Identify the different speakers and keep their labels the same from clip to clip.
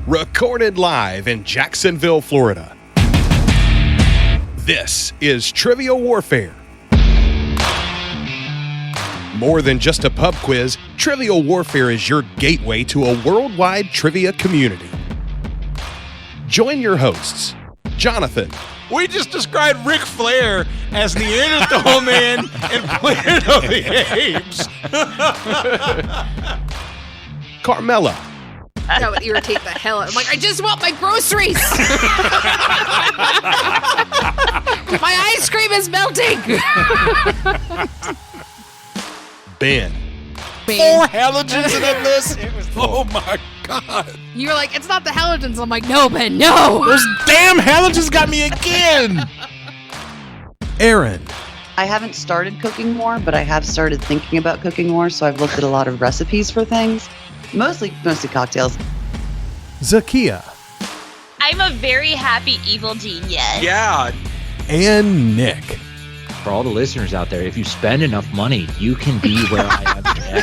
Speaker 1: recorded live in Jacksonville, Florida. This is Trivia Warfare. More than just a pub quiz, Trivia Warfare is your gateway to a worldwide trivia community. Join your hosts, Jonathan.
Speaker 2: We just described Ric Flair as Neanderthal Man and Planet of the Apes.
Speaker 1: Carmela.
Speaker 3: That would irritate the hell out. I'm like, I just want my groceries. My ice cream is melting.
Speaker 1: Ben.
Speaker 2: 4 halogens in that list? Oh my God.
Speaker 3: You're like, it's not the halogens. I'm like, no, Ben, no.
Speaker 2: Those damn halogens got me again.
Speaker 1: Aaron.
Speaker 4: I haven't started cooking more, but I have started thinking about cooking more, so I've looked at a lot of recipes for things. Mostly cocktails.
Speaker 1: Zahkia.
Speaker 5: I'm a very happy evil genius.
Speaker 2: Yeah.
Speaker 1: And Nick.
Speaker 6: For all the listeners out there, if you spend enough money, you can be where I am today.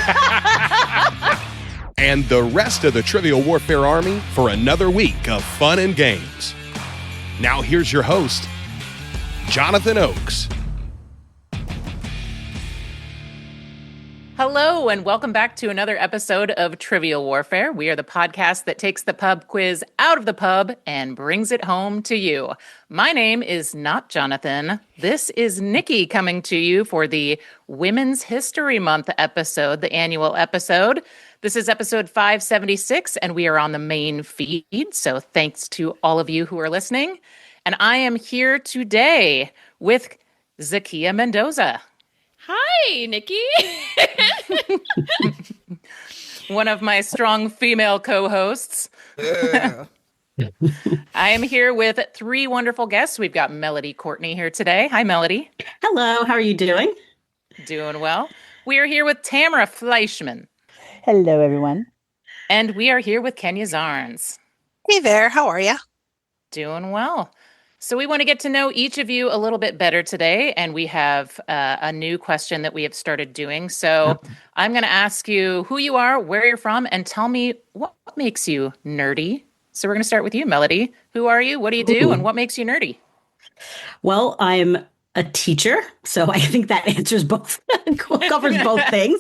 Speaker 1: And the rest of the Trivia Warfare Army for another week of fun and games. Now here's your host, Jonathan Oakes.
Speaker 7: Hello, and welcome back to another episode of Trivia Warfare. We are the podcast that takes the pub quiz out of the pub and brings it home to you. My name is not Jonathan. This is Nikki coming to you for the Women's History Month episode, the annual episode. This is episode 576, and we are on the main feed, so thanks to all of you who are listening. And I am here today with Zahkia Mendoza.
Speaker 3: Hi, Nikki.
Speaker 7: One of my strong female co-hosts.
Speaker 2: Yeah.
Speaker 7: I am here with 3 wonderful guests. We've got Melody Courtney here today. Hi, Melody.
Speaker 8: Hello, how are you doing?
Speaker 7: Doing well. We are here with Tamara Fleishman.
Speaker 9: Hello, everyone.
Speaker 7: And we are here with Kenya Zarns.
Speaker 10: Hey there, how are you?
Speaker 7: Doing well. So we want to get to know each of you a little bit better today, and we have a new question that we have started doing. So I'm going to ask you who you are, where you're from, and tell me what makes you nerdy. So we're going to start with you, Melody. Who are you? What do you do? And what makes you nerdy?
Speaker 8: Well, I'm a teacher, so I think that answers both, covers both things.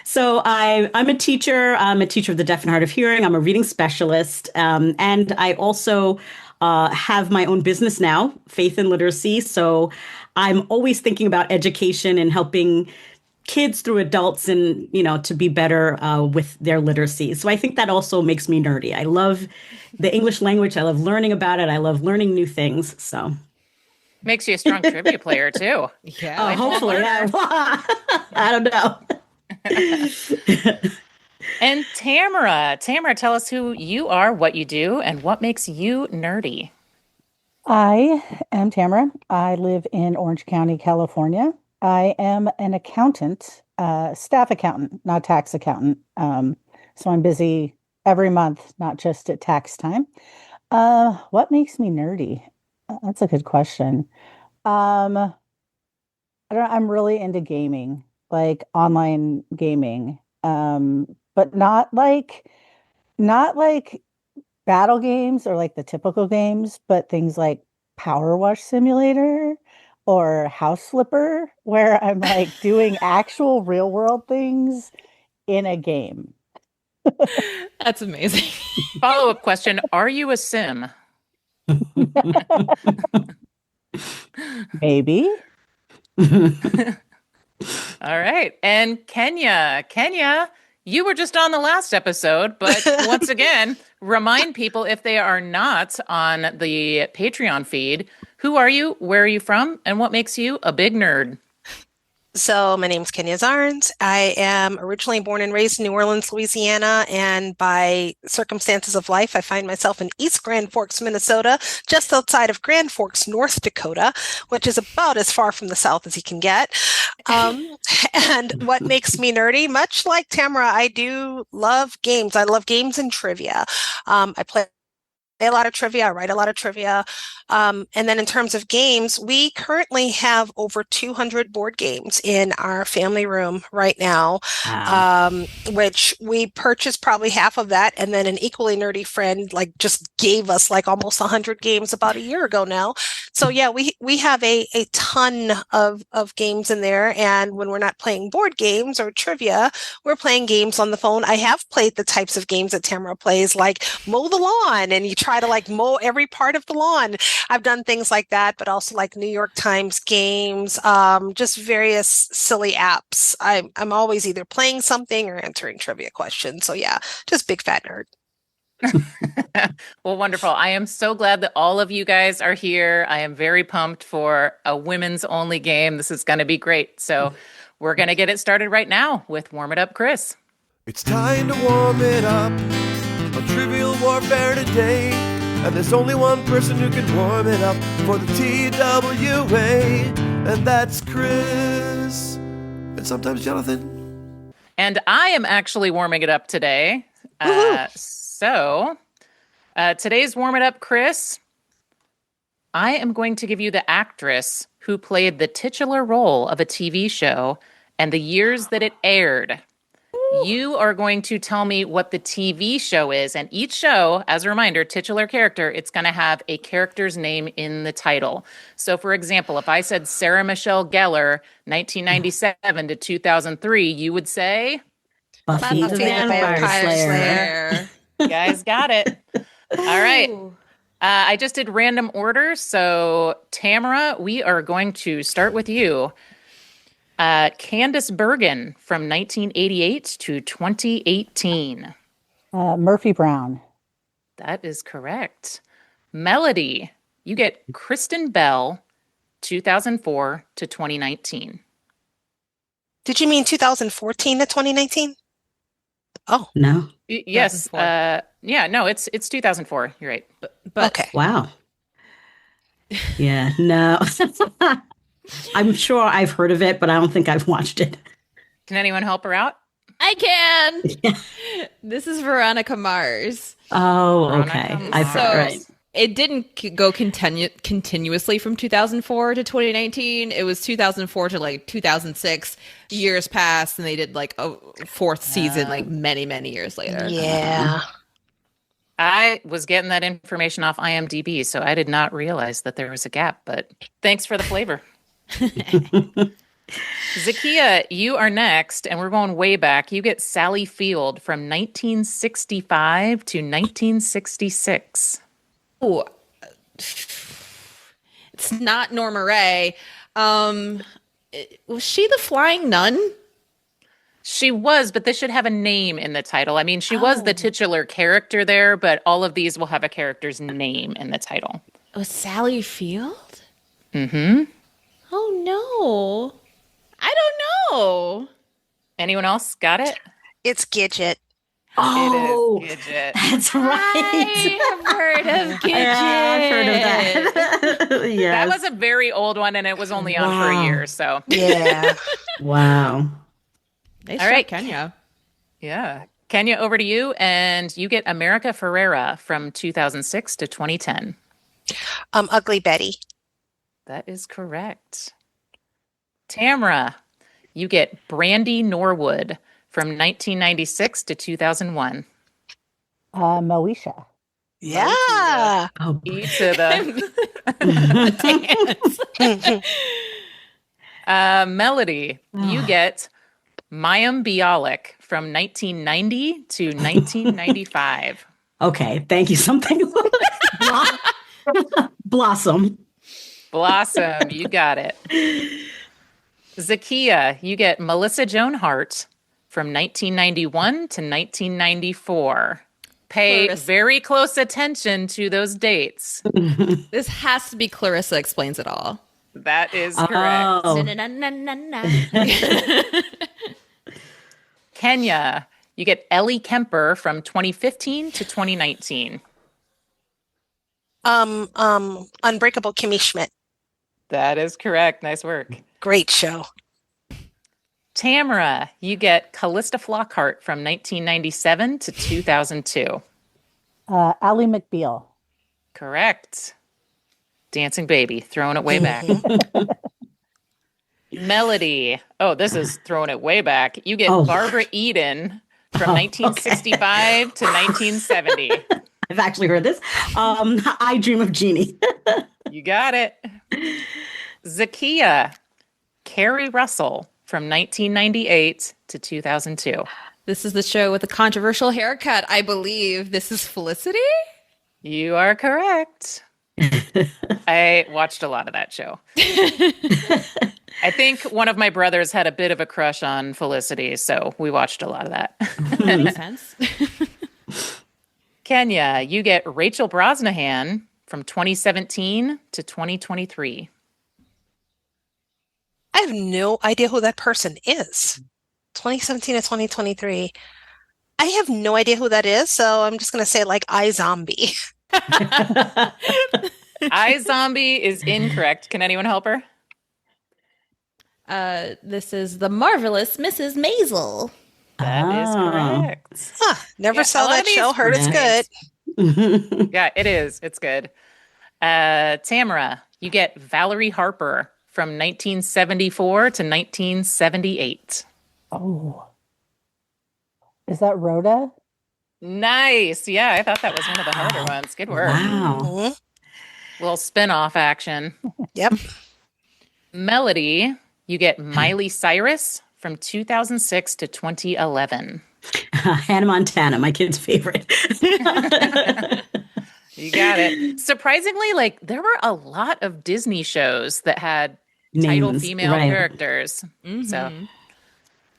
Speaker 8: So I'm a teacher. I'm a teacher of the deaf and hard of hearing. I'm a reading specialist. And I also have my own business now, Faith and Literacy. So I'm always thinking about education and helping kids through adults and, to be better with their literacy. So I think that also makes me nerdy. I love the English language. I love learning about it. I love learning new things. So
Speaker 7: makes you a strong trivia player too.
Speaker 3: Yeah.
Speaker 8: Hopefully. Yeah. I don't know.
Speaker 7: And Tamara, tell us who you are, what you do, and what makes you nerdy.
Speaker 9: I am Tamara. I live in Orange County, California. I am an accountant, staff accountant, not tax accountant. So I'm busy every month, not just at tax time. What makes me nerdy? That's a good question. I'm really into gaming, like online gaming. But not like battle games or like the typical games, but things like Power Wash Simulator or House Flipper, where I'm like doing actual real world things in a game.
Speaker 3: That's amazing.
Speaker 7: Follow-up question. Are you a sim?
Speaker 9: Maybe.
Speaker 7: All right. And Kenya, you were just on the last episode, but once again, remind people if they are not on the Patreon feed, who are you, where are you from, and what makes you a big nerd?
Speaker 10: So my name's Kenya Zarns. I am originally born and raised in New Orleans, Louisiana, and by circumstances of life, I find myself in East Grand Forks, Minnesota, just outside of Grand Forks, North Dakota, which is about as far from the South as you can get. And what makes me nerdy, much like Tamara, I do love games. I love games and trivia. I play A lot of trivia. I write a lot of trivia. And then in terms of games, we currently have over 200 board games in our family room right now, which we purchased probably half of that. And then an equally nerdy friend just gave us almost 100 games about a year ago now. So yeah, we have a ton of games in there. And when we're not playing board games or trivia, we're playing games on the phone. I have played the types of games that Tamara plays, like mow the lawn, and you try to mow every part of the lawn. I've done things like that, but also New York Times games, just various silly apps. I'm always either playing something or answering trivia questions. So yeah, just big fat nerd.
Speaker 7: Well, wonderful. I am so glad that all of you guys are here. I am very pumped for a women's only game. This is going to be great. So we're going to get it started right now with Warm It Up, Chris.
Speaker 11: It's time to warm it up on Trivial Warfare today. And there's only one person who can warm it up for the TWA, and that's Chris. And sometimes Jonathan.
Speaker 7: And I am actually warming it up today. Today's Warm It Up, Chris, I am going to give you the actress who played the titular role of a TV show and the years that it aired. You are going to tell me what the TV show is. And each show, as a reminder, titular character, it's going to have a character's name in the title. So, for example, if I said Sarah Michelle Gellar, 1997 to 2003, you would say?
Speaker 8: Buffy the Vampire Slayer.
Speaker 7: You guys got it. All right. I just did random order. So, Tamara, we are going to start with you. Candace Bergen from 1988 to 2018.
Speaker 9: Murphy Brown.
Speaker 7: That is correct. Melody, you get Kristen Bell, 2004 to 2019.
Speaker 10: Did you mean 2014 to 2019? Oh.
Speaker 8: No.
Speaker 7: Yes. It's 2004. You're right.
Speaker 10: But okay.
Speaker 8: Wow. Yeah, no. I'm sure I've heard of it, but I don't think I've watched it.
Speaker 7: Can anyone help her out?
Speaker 3: I can.
Speaker 8: Yeah.
Speaker 3: This is Veronica Mars.
Speaker 8: Oh, okay. I've heard right.
Speaker 3: It didn't go continuously from 2004 to 2019. It was 2004 to 2006. Years passed, and they did a fourth season many, many years later.
Speaker 10: Yeah.
Speaker 7: I was getting that information off IMDb, so I did not realize that there was a gap, but thanks for the flavor. Zahkia, you are next, and we're going way back. You get Sally Field from 1965 to 1966.
Speaker 3: Oh, it's not Norma Ray. Was she the Flying Nun?
Speaker 7: She was, but this should have a name in the title. I mean, she was the titular character there, but all of these will have a character's name in the title.
Speaker 3: It was Sally Field?
Speaker 7: Mm-hmm.
Speaker 3: Oh, no. I don't know.
Speaker 7: Anyone else got it?
Speaker 10: It's Gidget.
Speaker 8: Oh,
Speaker 7: it is Gidget.
Speaker 8: That's right.
Speaker 3: I have heard of Gidget.
Speaker 8: Yeah, I've heard of that. Yes.
Speaker 7: That was a very old one, and it was only on for a year, so.
Speaker 10: Yeah.
Speaker 8: Wow.
Speaker 3: Nice
Speaker 7: All right,
Speaker 3: Kenya.
Speaker 7: Yeah. Kenya, over to you, and you get America Ferrera from 2006 to 2010.
Speaker 10: Ugly Betty.
Speaker 7: That is correct. Tamara, you get Brandy Norwood from 1996 to 2001.
Speaker 9: Moesha.
Speaker 10: Yeah.
Speaker 8: Oh,
Speaker 7: E to the Melody, you get Mayim Bialik from 1990 to 1995.
Speaker 8: okay. Thank you. Something. Blossom.
Speaker 7: Blossom, you got it. Zahkia, you get Melissa Joan Hart from 1991 to 1994. Pay very close attention to those dates.
Speaker 3: This has to be Clarissa Explains It All.
Speaker 7: That is correct.
Speaker 8: Oh.
Speaker 7: Kenya, you get Ellie Kemper from 2015 to 2019.
Speaker 10: Unbreakable Kimmy Schmidt.
Speaker 7: That is correct. Nice work.
Speaker 10: Great show.
Speaker 7: Tamara, you get Callista Flockhart from 1997 to 2002.
Speaker 9: Ally McBeal.
Speaker 7: Correct. Dancing Baby, throwing it way back. Melody. Oh, this is throwing it way back. You get Barbara Eden from 1965 to 1970.
Speaker 8: I've actually heard this. I Dream of Jeannie.
Speaker 7: You got it. Zahkia, Carrie Russell from 1998 to 2002.
Speaker 3: This is the show with the controversial haircut. I believe this is Felicity.
Speaker 7: You are correct. I watched a lot of that show. I think one of my brothers had a bit of a crush on Felicity, so we watched a lot of that.
Speaker 3: That makes sense.
Speaker 7: Kenya, you get Rachel Brosnahan from 2017 to 2023.
Speaker 10: I have no idea who that person is. 2017 to 2023. I have no idea who that is, so I'm just going to say like iZombie.
Speaker 7: iZombie is incorrect. Can anyone help her?
Speaker 3: This is the marvelous Mrs. Maisel.
Speaker 7: That is correct.
Speaker 10: Never saw that show. Heard it's good.
Speaker 7: Yeah, it is. It's good. Tamara, you get Valerie Harper from 1974 to 1978.
Speaker 9: Oh. Is that Rhoda?
Speaker 7: Nice. Yeah, I thought that was one of the harder ones. Good work.
Speaker 8: Wow.
Speaker 7: Little spin-off action.
Speaker 10: Yep.
Speaker 7: Melody, you get Miley Cyrus from 2006 to 2011.
Speaker 8: Hannah Montana, my kid's favorite.
Speaker 7: You got it. Surprisingly, like there were a lot of Disney shows that had title female characters.
Speaker 3: Mm-hmm.
Speaker 7: So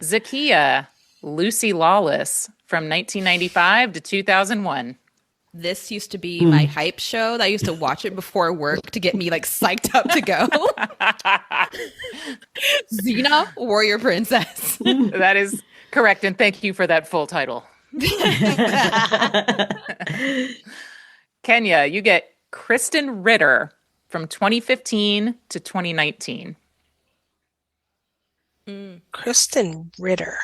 Speaker 7: Zahkia, Lucy Lawless from 1995 to 2001.
Speaker 3: This used to be my hype show. I used to watch it before work to get me like psyched up to go. Xena, Warrior Princess.
Speaker 7: That is correct. And thank you for that full title. Kenya, you get Kristen Ritter from 2015 to 2019.
Speaker 10: Kristen Ritter.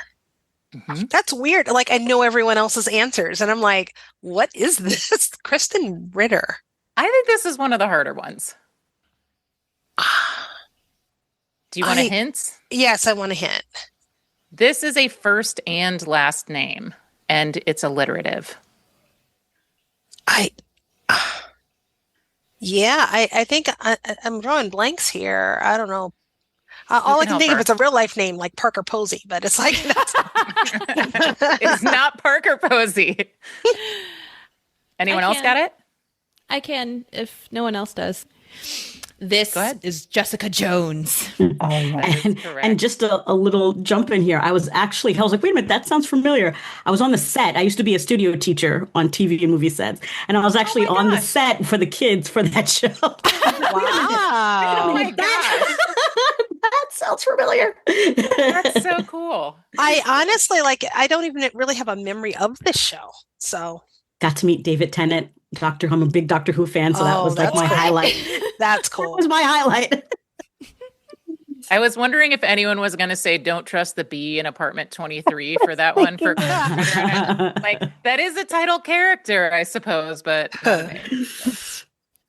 Speaker 10: Mm-hmm. That's weird. Like I know everyone else's answers, and I'm like, "What is this?" Kristen Ritter.
Speaker 7: I think this is one of the harder ones. Do you want a hint?
Speaker 10: Yes, I want a hint.
Speaker 7: This is a first and last name, and it's alliterative.
Speaker 10: I think I'm drawing blanks here. I don't know. All I can think of is a real life name like Parker Posey, but it's like
Speaker 7: it's not Parker Posey. Anyone else got it?
Speaker 3: I can, if no one else does. This is Jessica Jones.
Speaker 8: And just a little jump in here. I was like, wait a minute, that sounds familiar. I was on the set. I used to be a studio teacher on TV and movie sets. And I was actually on the set for the kids for that show.
Speaker 10: Wow.
Speaker 7: Oh my gosh.
Speaker 8: That sounds familiar.
Speaker 7: That's so cool.
Speaker 10: I honestly, I don't even really have a memory of this show. So
Speaker 8: got to meet David Tennant, Doctor Who. I'm a big Doctor Who fan, so that was like my highlight.
Speaker 10: That's cool.
Speaker 8: That was my highlight.
Speaker 7: I was wondering if anyone was going to say "Don't Trust the Bee" in Apartment 23 for that one. Like that is a title character, I suppose, but okay.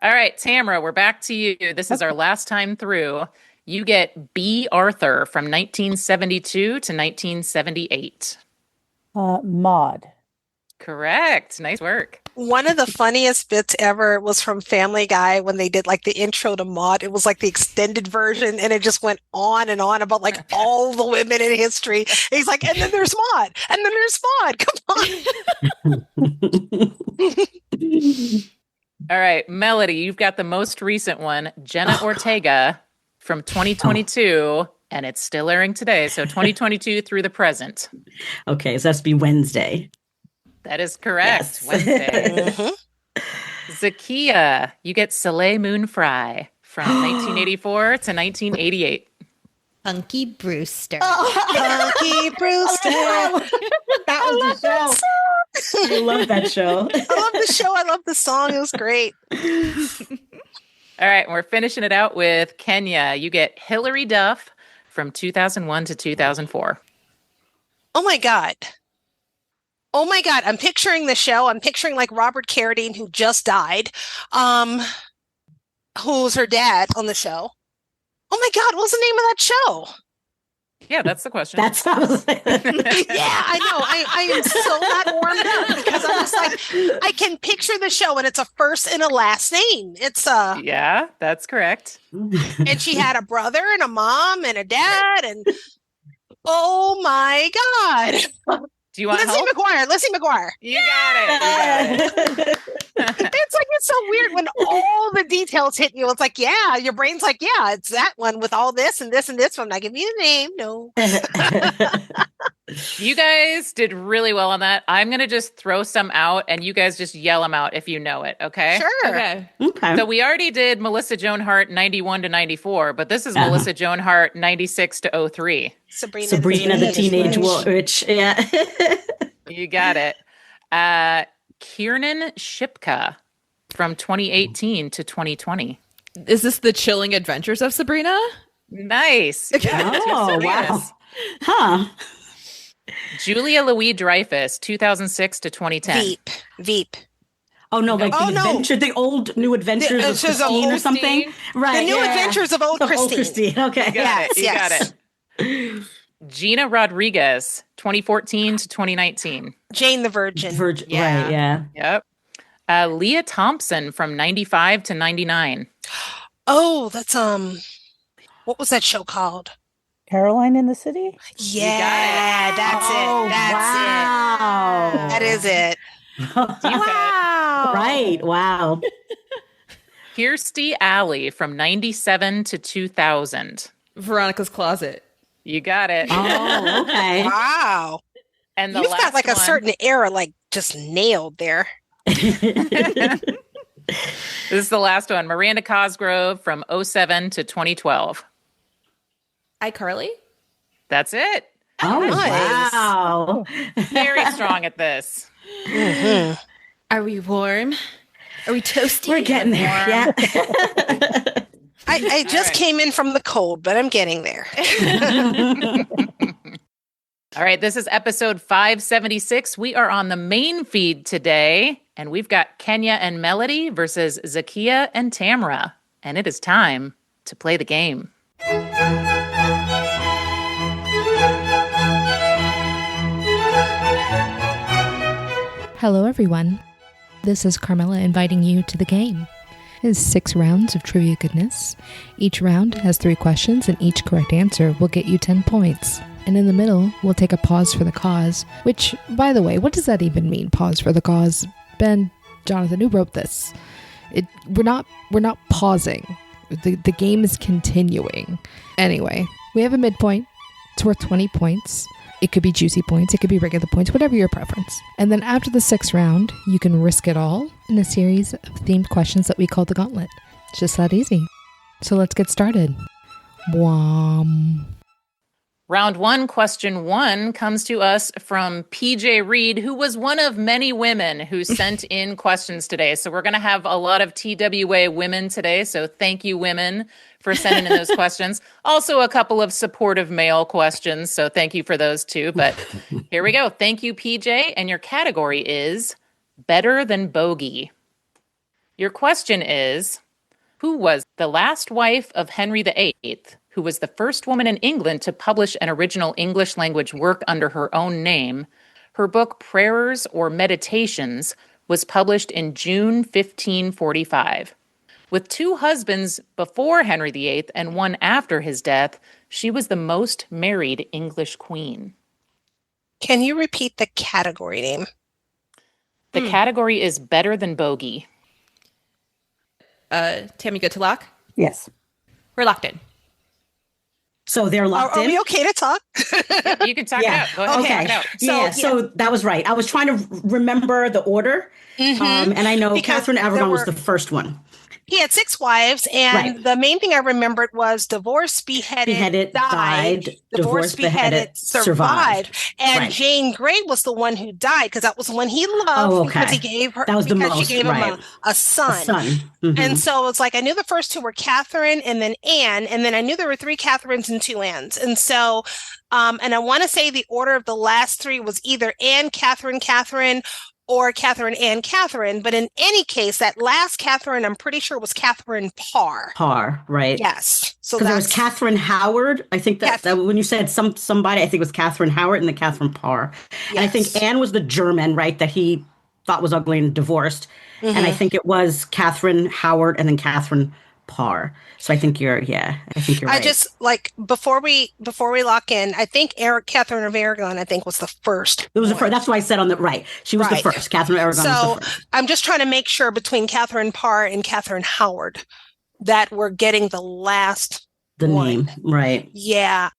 Speaker 7: All right, Tamara, we're back to you. This is our last time through. You get B. Arthur from 1972 to 1978.
Speaker 9: Maud.
Speaker 7: Correct. Nice work.
Speaker 10: One of the funniest bits ever was from Family Guy when they did like the intro to Maud. It was like the extended version, and it just went on and on about like all the women in history. And he's like, and then there's Maud, and then there's Maud. Come on.
Speaker 7: All right, Melody, you've got the most recent one, Jenna Ortega from 2022, and it's still airing today. So 2022 through the present.
Speaker 8: Okay, so that's be Wednesday.
Speaker 7: That is correct.
Speaker 8: Yes.
Speaker 7: Wednesday. Zahkia, you get Soleil Moon Frye from 1984 to 1988.
Speaker 3: Punky Brewster.
Speaker 10: Punky Brewster.
Speaker 8: That was the show. I love that show.
Speaker 10: I love the show. I love the song. It was great.
Speaker 7: All right, we're finishing it out with Kenya. You get Hilary Duff from 2001 to 2004.
Speaker 10: Oh my God. Oh my God, I'm picturing the show. I'm picturing like Robert Carradine, who just died, who's her dad on the show. Oh my God, what's the name of that show?
Speaker 7: Yeah, that's the question.
Speaker 8: That's what I was saying.
Speaker 10: Yeah, I know. I am so not warmed up because I'm just like, I can picture the show and it's a first and a last name. It's
Speaker 7: Yeah, that's correct.
Speaker 10: and she had a brother and a mom and a dad and oh my God.
Speaker 7: Do you want help?
Speaker 10: Lizzie McGuire.
Speaker 7: You got it.
Speaker 10: It's like, it's so weird when all the details hit you. It's like, yeah, your brain's like, yeah, it's that one with all this and this and this. I'm not giving you the name. No.
Speaker 7: You guys did really well on that. I'm going to just throw some out and you guys just yell them out if you know it. Okay.
Speaker 10: Sure.
Speaker 3: Okay.
Speaker 7: So we already did Melissa Joan Hart 91 to 94, but this is Melissa Joan Hart 96 to 03.
Speaker 10: Sabrina
Speaker 8: the Teenage Witch. Yeah.
Speaker 7: You got it. Kiernan Shipka from 2018 to 2020.
Speaker 3: Is this the chilling adventures of Sabrina?
Speaker 7: Nice. Yeah,
Speaker 8: Oh, wow. Huh.
Speaker 7: Julia Louis-Dreyfus, 2006 to 2010.
Speaker 10: Veep.
Speaker 8: Oh, no, like
Speaker 10: Oh,
Speaker 8: the
Speaker 10: no.
Speaker 8: adventure, the old new adventures of
Speaker 10: Adventures of
Speaker 8: Christine or
Speaker 10: Old
Speaker 8: something. Right.
Speaker 10: The New Adventures of Old Christine.
Speaker 8: Okay.
Speaker 7: You got it. Gina Rodriguez, 2014 to 2019.
Speaker 10: Jane the Virgin.
Speaker 8: Right, yeah.
Speaker 7: Yep. Leah Thompson from 95 to 99.
Speaker 10: Oh, that's what was that show called?
Speaker 9: Caroline in the City?
Speaker 10: Yeah, that's it. That's it. That is it.
Speaker 8: Wow. Right. Wow.
Speaker 7: Kirstie Alley from 97 to 2000.
Speaker 3: Veronica's Closet.
Speaker 7: You got it.
Speaker 8: Oh, okay.
Speaker 10: Wow.
Speaker 7: And
Speaker 10: you've got like a certain era like just nailed there.
Speaker 7: This is the last one. Miranda Cosgrove from 07 to 2012.
Speaker 3: iCarly?
Speaker 7: That's it.
Speaker 8: Oh,
Speaker 10: Nice.
Speaker 8: wow.
Speaker 7: Very strong at this.
Speaker 10: Mm-hmm.
Speaker 3: Are we warm? Are we toasty?
Speaker 8: We're getting there. Yeah.
Speaker 10: I just came in from the cold, but I'm getting there.
Speaker 7: All right, this is episode 576. We are on the main feed today, and we've got Kenya and Melody versus Zahkia and Tamara. And it is time to play the game.
Speaker 12: Hello, everyone. This is Carmela inviting you to the game. It is 6 rounds of trivia goodness. Each round has 3 questions, and each correct answer will get you 10 points. And in the middle, we'll take a pause for the cause, which, by the way, what does that even mean, pause for the cause? Ben, Jonathan, who wrote this? We're not pausing. The game is continuing. Anyway, we have a midpoint. It's worth 20 points. It could be juicy points, it could be regular points, whatever your preference. And then after the 6th round, you can risk it all in a series of themed questions that we call the Gauntlet. It's just that easy. So let's get started. Wham.
Speaker 7: Round 1, question 1 comes to us from PJ Reed, who was one of many women who sent in questions today. So we're going to have a lot of TWA women today. So thank you, women, for sending in those questions. Also, a couple of supportive male questions. So thank you for those too. But here we go. Thank you, PJ. And your category is Better Than Bogey. Your question is, who was the last wife of Henry VIII, who was the first woman in England to publish an original English language work under her own name? Her book, Prayers or Meditations, was published in June 1545. With 2 husbands before Henry VIII and 1 after his death, she was the most married English queen.
Speaker 10: Can you repeat the category name?
Speaker 7: The category is Better Than Bogey.
Speaker 3: Tammy, good to lock?
Speaker 9: Yes.
Speaker 3: We're locked in.
Speaker 8: So they're locked in?
Speaker 10: Are we okay to talk?
Speaker 7: Yep, you can talk it out. Go ahead.
Speaker 8: Okay.
Speaker 7: Talk it out.
Speaker 8: So that was right. I was trying to remember the order. And I know
Speaker 10: Because
Speaker 8: Catherine
Speaker 10: there
Speaker 8: Aragon was
Speaker 10: were-
Speaker 8: the first one.
Speaker 10: He had 6 wives, and
Speaker 8: Right.
Speaker 10: the main thing I remembered was divorced, beheaded, died, divorced, beheaded, survived. And
Speaker 8: Right.
Speaker 10: Jane Grey was the one who died because that was the one he loved because he gave her
Speaker 8: That was the
Speaker 10: because
Speaker 8: most,
Speaker 10: she gave
Speaker 8: right.
Speaker 10: him a son.
Speaker 8: Mhm.
Speaker 10: And so it's like I knew the first 2 were Catherine and then Anne, and then I knew there were 3 Catherines and 2 Annes. And so and I want to say the order of the last 3 was either Anne, Catherine, Catherine, or Catherine and Catherine. But in any case, that last Catherine, I'm pretty sure was Catherine Parr.
Speaker 8: Parr, right?
Speaker 10: Yes. So
Speaker 8: because there was Catherine Howard. I think that when you said somebody, I think it was Catherine Howard and then Catherine Parr. Yes. And I think Anne was the German, right, that he thought was ugly and divorced. Mm-hmm. And I think it was Catherine Howard and then Catherine Parr. So I think you're right. I
Speaker 10: just like before we lock in, I think Catherine of Aragon, I think was the first.
Speaker 8: It was the first. That's why I said on the right. She was the first. Catherine of Aragon was the first.
Speaker 10: I'm just trying to make sure between Catherine Parr and Catherine Howard that we're getting the last
Speaker 8: name, right?
Speaker 10: Yeah.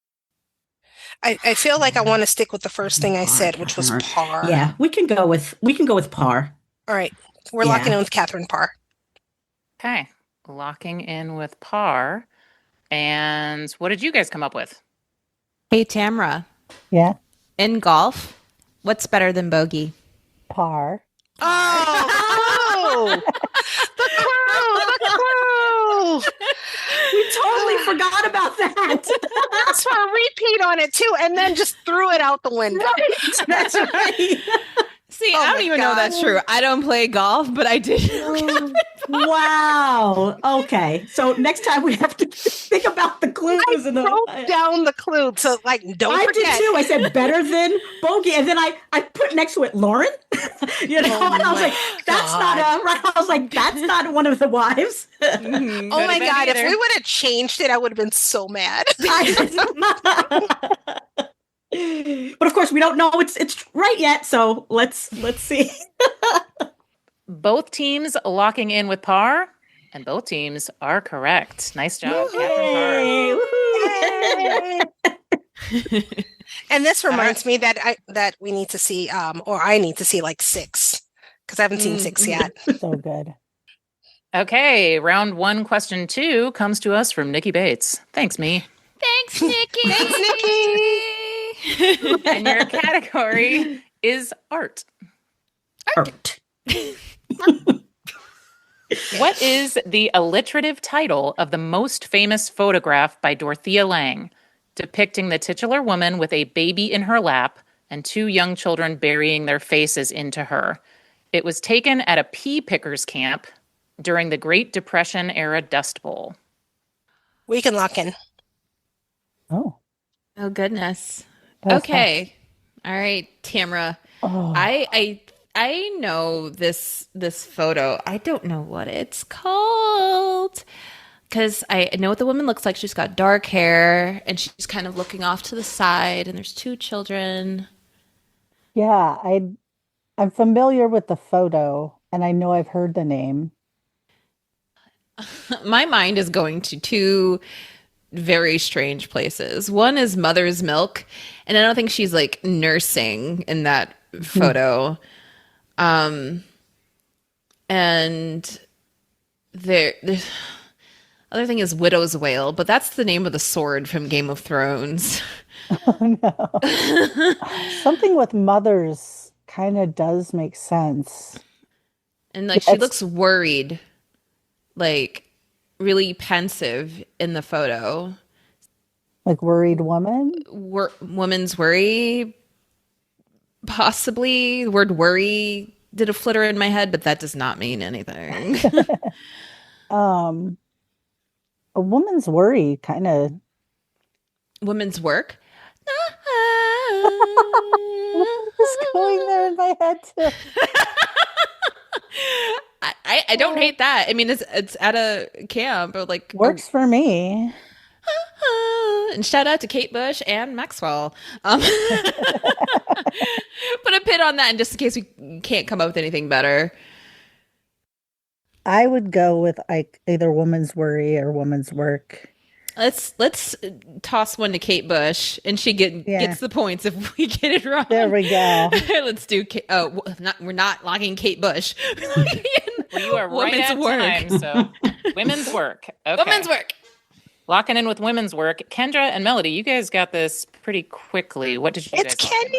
Speaker 10: I feel like I want to stick with the first thing I said, which was Parr.
Speaker 8: Yeah, we can go with Parr.
Speaker 10: All right. We're locking in with Catherine Parr.
Speaker 7: Okay. Locking in with Parr. And what did you guys come up with?
Speaker 3: Hey, Tamara.
Speaker 9: Yeah.
Speaker 3: In golf, what's better than bogey?
Speaker 9: Par.
Speaker 10: Oh, the clue.
Speaker 8: We totally forgot about that.
Speaker 10: That's for a repeat on it too, and then just threw it out the window.
Speaker 8: Right. That's right.
Speaker 3: See, I don't even know that's true. I don't play golf, but I did.
Speaker 8: Wow. Okay. So next time we have to think about the clues.
Speaker 10: I wrote down the clue to don't forget.
Speaker 8: I did too. I said better than bogey, and then I put next to it Lauren. And I was like, that's not right. I was like, that's not one of the wives.
Speaker 10: Oh my God! If we would have changed it, I would have been so mad.
Speaker 8: But of course, we don't know it's right yet. So let's see.
Speaker 7: Both teams locking in with Parr, and both teams are correct. Nice job, Catherine Parr.
Speaker 10: And this reminds me that we need to see, or I need to see 6, because I haven't seen 6 yet.
Speaker 9: So good.
Speaker 7: Okay, round 1, question 2 comes to us from Nikki Bates. Thanks, me.
Speaker 3: Thanks, Nikki.
Speaker 10: Thanks, Nikki.
Speaker 7: And your category is art.
Speaker 8: Art.
Speaker 7: What is the alliterative title of the most famous photograph by Dorothea Lange, depicting the titular woman with a baby in her lap and 2 young children burying their faces into her? It was taken at a pea pickers camp during the Great Depression era Dust Bowl.
Speaker 10: We can lock in.
Speaker 9: Oh
Speaker 3: goodness.
Speaker 9: That's
Speaker 3: okay. All right, Tamara.
Speaker 9: Oh.
Speaker 3: I know this photo. I don't know what it's called because I know what the woman looks like. She's got dark hair and she's kind of looking off to the side, and there's 2 children.
Speaker 9: Yeah, I'm familiar with the photo, and I know I've heard the name.
Speaker 3: My mind is going to 2 very strange places. One is Mother's Milk, and I don't think she's nursing in that photo. And the other thing is Widow's Wail, but that's the name of the sword from Game of Thrones.
Speaker 9: Oh no. Something with mothers kind of does make sense.
Speaker 3: And she looks worried, really pensive in the photo.
Speaker 9: Worried woman?
Speaker 3: Woman's worry. Possibly. The word worry did a flitter in my head, but that does not mean anything.
Speaker 9: A woman's worry kind of.
Speaker 3: Woman's work?
Speaker 9: What's going there in my head too?
Speaker 3: I don't hate that. I mean, it's at a camp or
Speaker 9: works for me.
Speaker 3: And shout out to Kate Bush and Maxwell. Put a pin on that, and just in case we can't come up with anything better.
Speaker 9: I would go with either woman's worry or woman's work.
Speaker 3: Let's toss one to Kate Bush, and she gets the points if we get it wrong.
Speaker 9: There we go.
Speaker 3: Let's do. We're not locking Kate Bush.
Speaker 7: Well, you are right at time. So Women's work. Okay.
Speaker 3: Women's work.
Speaker 7: Locking in with women's work. Kendra and Melody, you guys got this pretty quickly. What did you
Speaker 10: It's
Speaker 7: guys
Speaker 10: Kenya.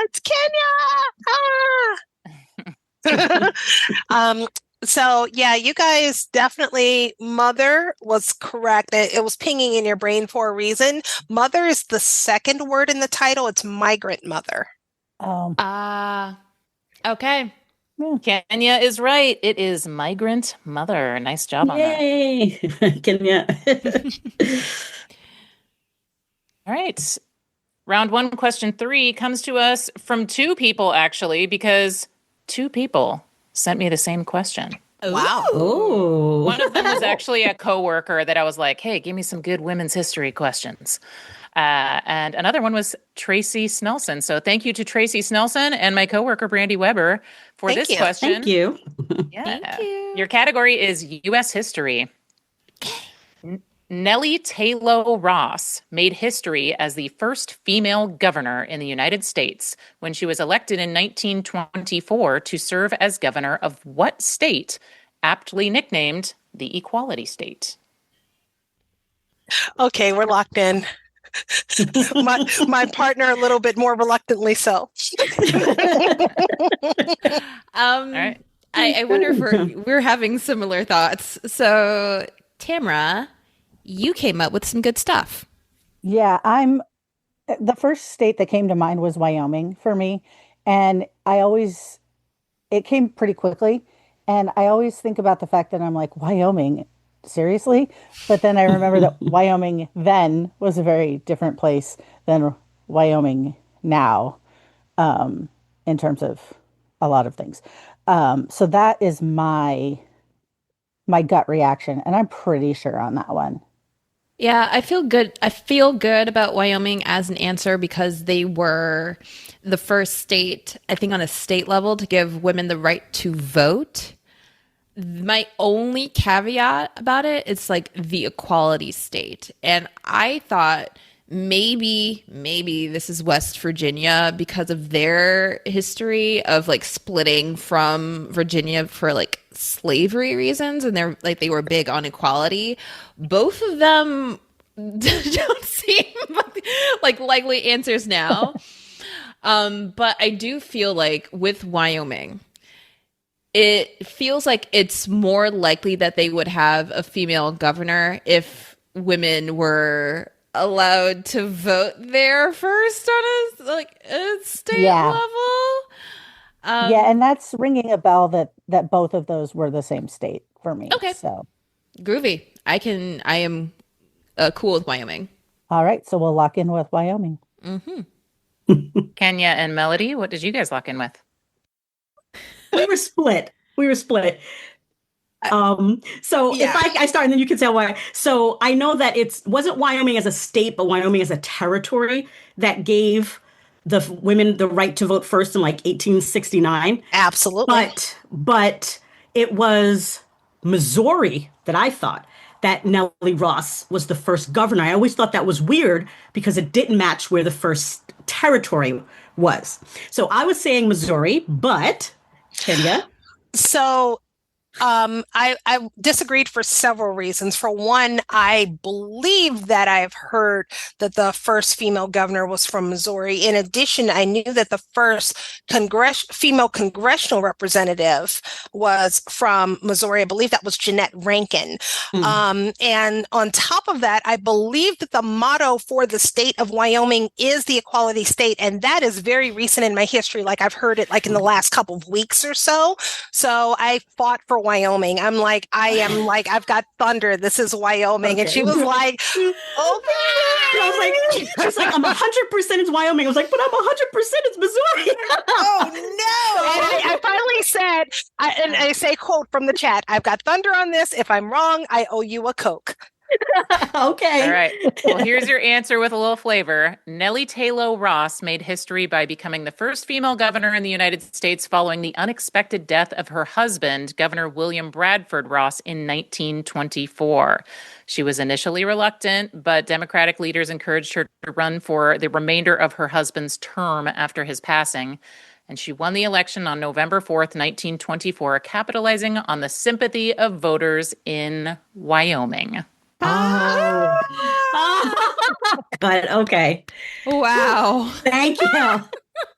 Speaker 10: It's Kenya. So yeah, you guys definitely, mother was correct. It was pinging in your brain for a reason. Mother is the second word in the title. It's migrant mother.
Speaker 3: Okay.
Speaker 7: Kenya is right. It is migrant mother. Nice job on that.
Speaker 8: Yay! Kenya.
Speaker 7: All right. Round 1, question 3 comes to us from 2 people, actually, because 2 people sent me the same question.
Speaker 10: Wow.
Speaker 8: Oh.
Speaker 7: One of them was actually a coworker that I was like, hey, give me some good women's history questions. And another one was Tracy Snelson. So thank you to Tracy Snelson and my coworker, Brandy Weber, for this question.
Speaker 8: Thank you.
Speaker 7: Yeah.
Speaker 3: Thank you.
Speaker 7: Your category is U.S. history. Nellie Taylor Ross made history as the first female governor in the United States when she was elected in 1924 to serve as governor of what state, aptly nicknamed the Equality State?
Speaker 10: Okay, we're locked in. my partner a little bit more reluctantly so.
Speaker 7: All right.
Speaker 3: I wonder if we're having similar thoughts. So, Tamara, you came up with some good stuff.
Speaker 9: Yeah, the first state that came to mind was Wyoming for me. And it came pretty quickly. And I always think about the fact that I'm like, Wyoming, seriously? But then I remember that Wyoming then was a very different place than Wyoming now, in terms of a lot of things. So that is my gut reaction. And I'm pretty sure on that one.
Speaker 3: Yeah, I feel good. I feel good about Wyoming as an answer because they were the first state, I think, on a state level to give women the right to vote. My only caveat about it is like the equality state. And I thought maybe this is West Virginia because of their history of like splitting from Virginia for like slavery reasons, and they were big on equality. Both of them don't seem like likely answers now. But I do feel like with Wyoming, it feels like it's more likely that they would have a female governor if women were allowed to vote there first on a state level.
Speaker 9: Yeah, and that's ringing a bell that both of those were the same state for me.
Speaker 3: Okay.
Speaker 9: So
Speaker 3: groovy. I am cool with Wyoming.
Speaker 9: All right, so we'll lock in with Wyoming.
Speaker 3: Mm-hmm.
Speaker 7: Kenya and Melody, what did you guys lock in with?
Speaker 8: We were split. So if I start and then you can tell why. So I know that wasn't Wyoming as a state, but Wyoming as a territory that gave the women the right to vote first in like 1869.
Speaker 10: Absolutely.
Speaker 8: But it was Missouri that I thought that Nellie Ross was the first governor. I always thought that was weird because it didn't match where the first territory was. So I was saying Missouri, but Kenya?
Speaker 10: So I disagreed for several reasons. For one, I believe that I've heard that the first female governor was from Missouri. In addition, I knew that the first female congressional representative was from Missouri. I believe that was Jeanette Rankin. And on top of that, I believe that the motto for the state of Wyoming is the equality state. And that is very recent in my history. Like I've heard it like in the last couple of weeks or so. So I fought for Wyoming. I'm like, I've got thunder. This is Wyoming. Okay. And she was like, okay.
Speaker 8: I was like, I'm 100% it's Wyoming. I was like, but I'm 100% it's Missouri.
Speaker 10: Oh no. And I finally said, I say, quote from the chat, I've got thunder on this. If I'm wrong, I owe you a Coke.
Speaker 8: Okay.
Speaker 7: All right. Well, here's your answer with a little flavor. Nellie Taylor Ross made history by becoming the first female governor in the United States following the unexpected death of her husband, Governor William Bradford Ross, in 1924. She was initially reluctant, but Democratic leaders encouraged her to run for the remainder of her husband's term after his passing. and she won the election on November 4th, 1924, capitalizing on the sympathy of voters in Wyoming.
Speaker 8: Oh. Good. Okay.
Speaker 3: Wow.
Speaker 8: Thank you.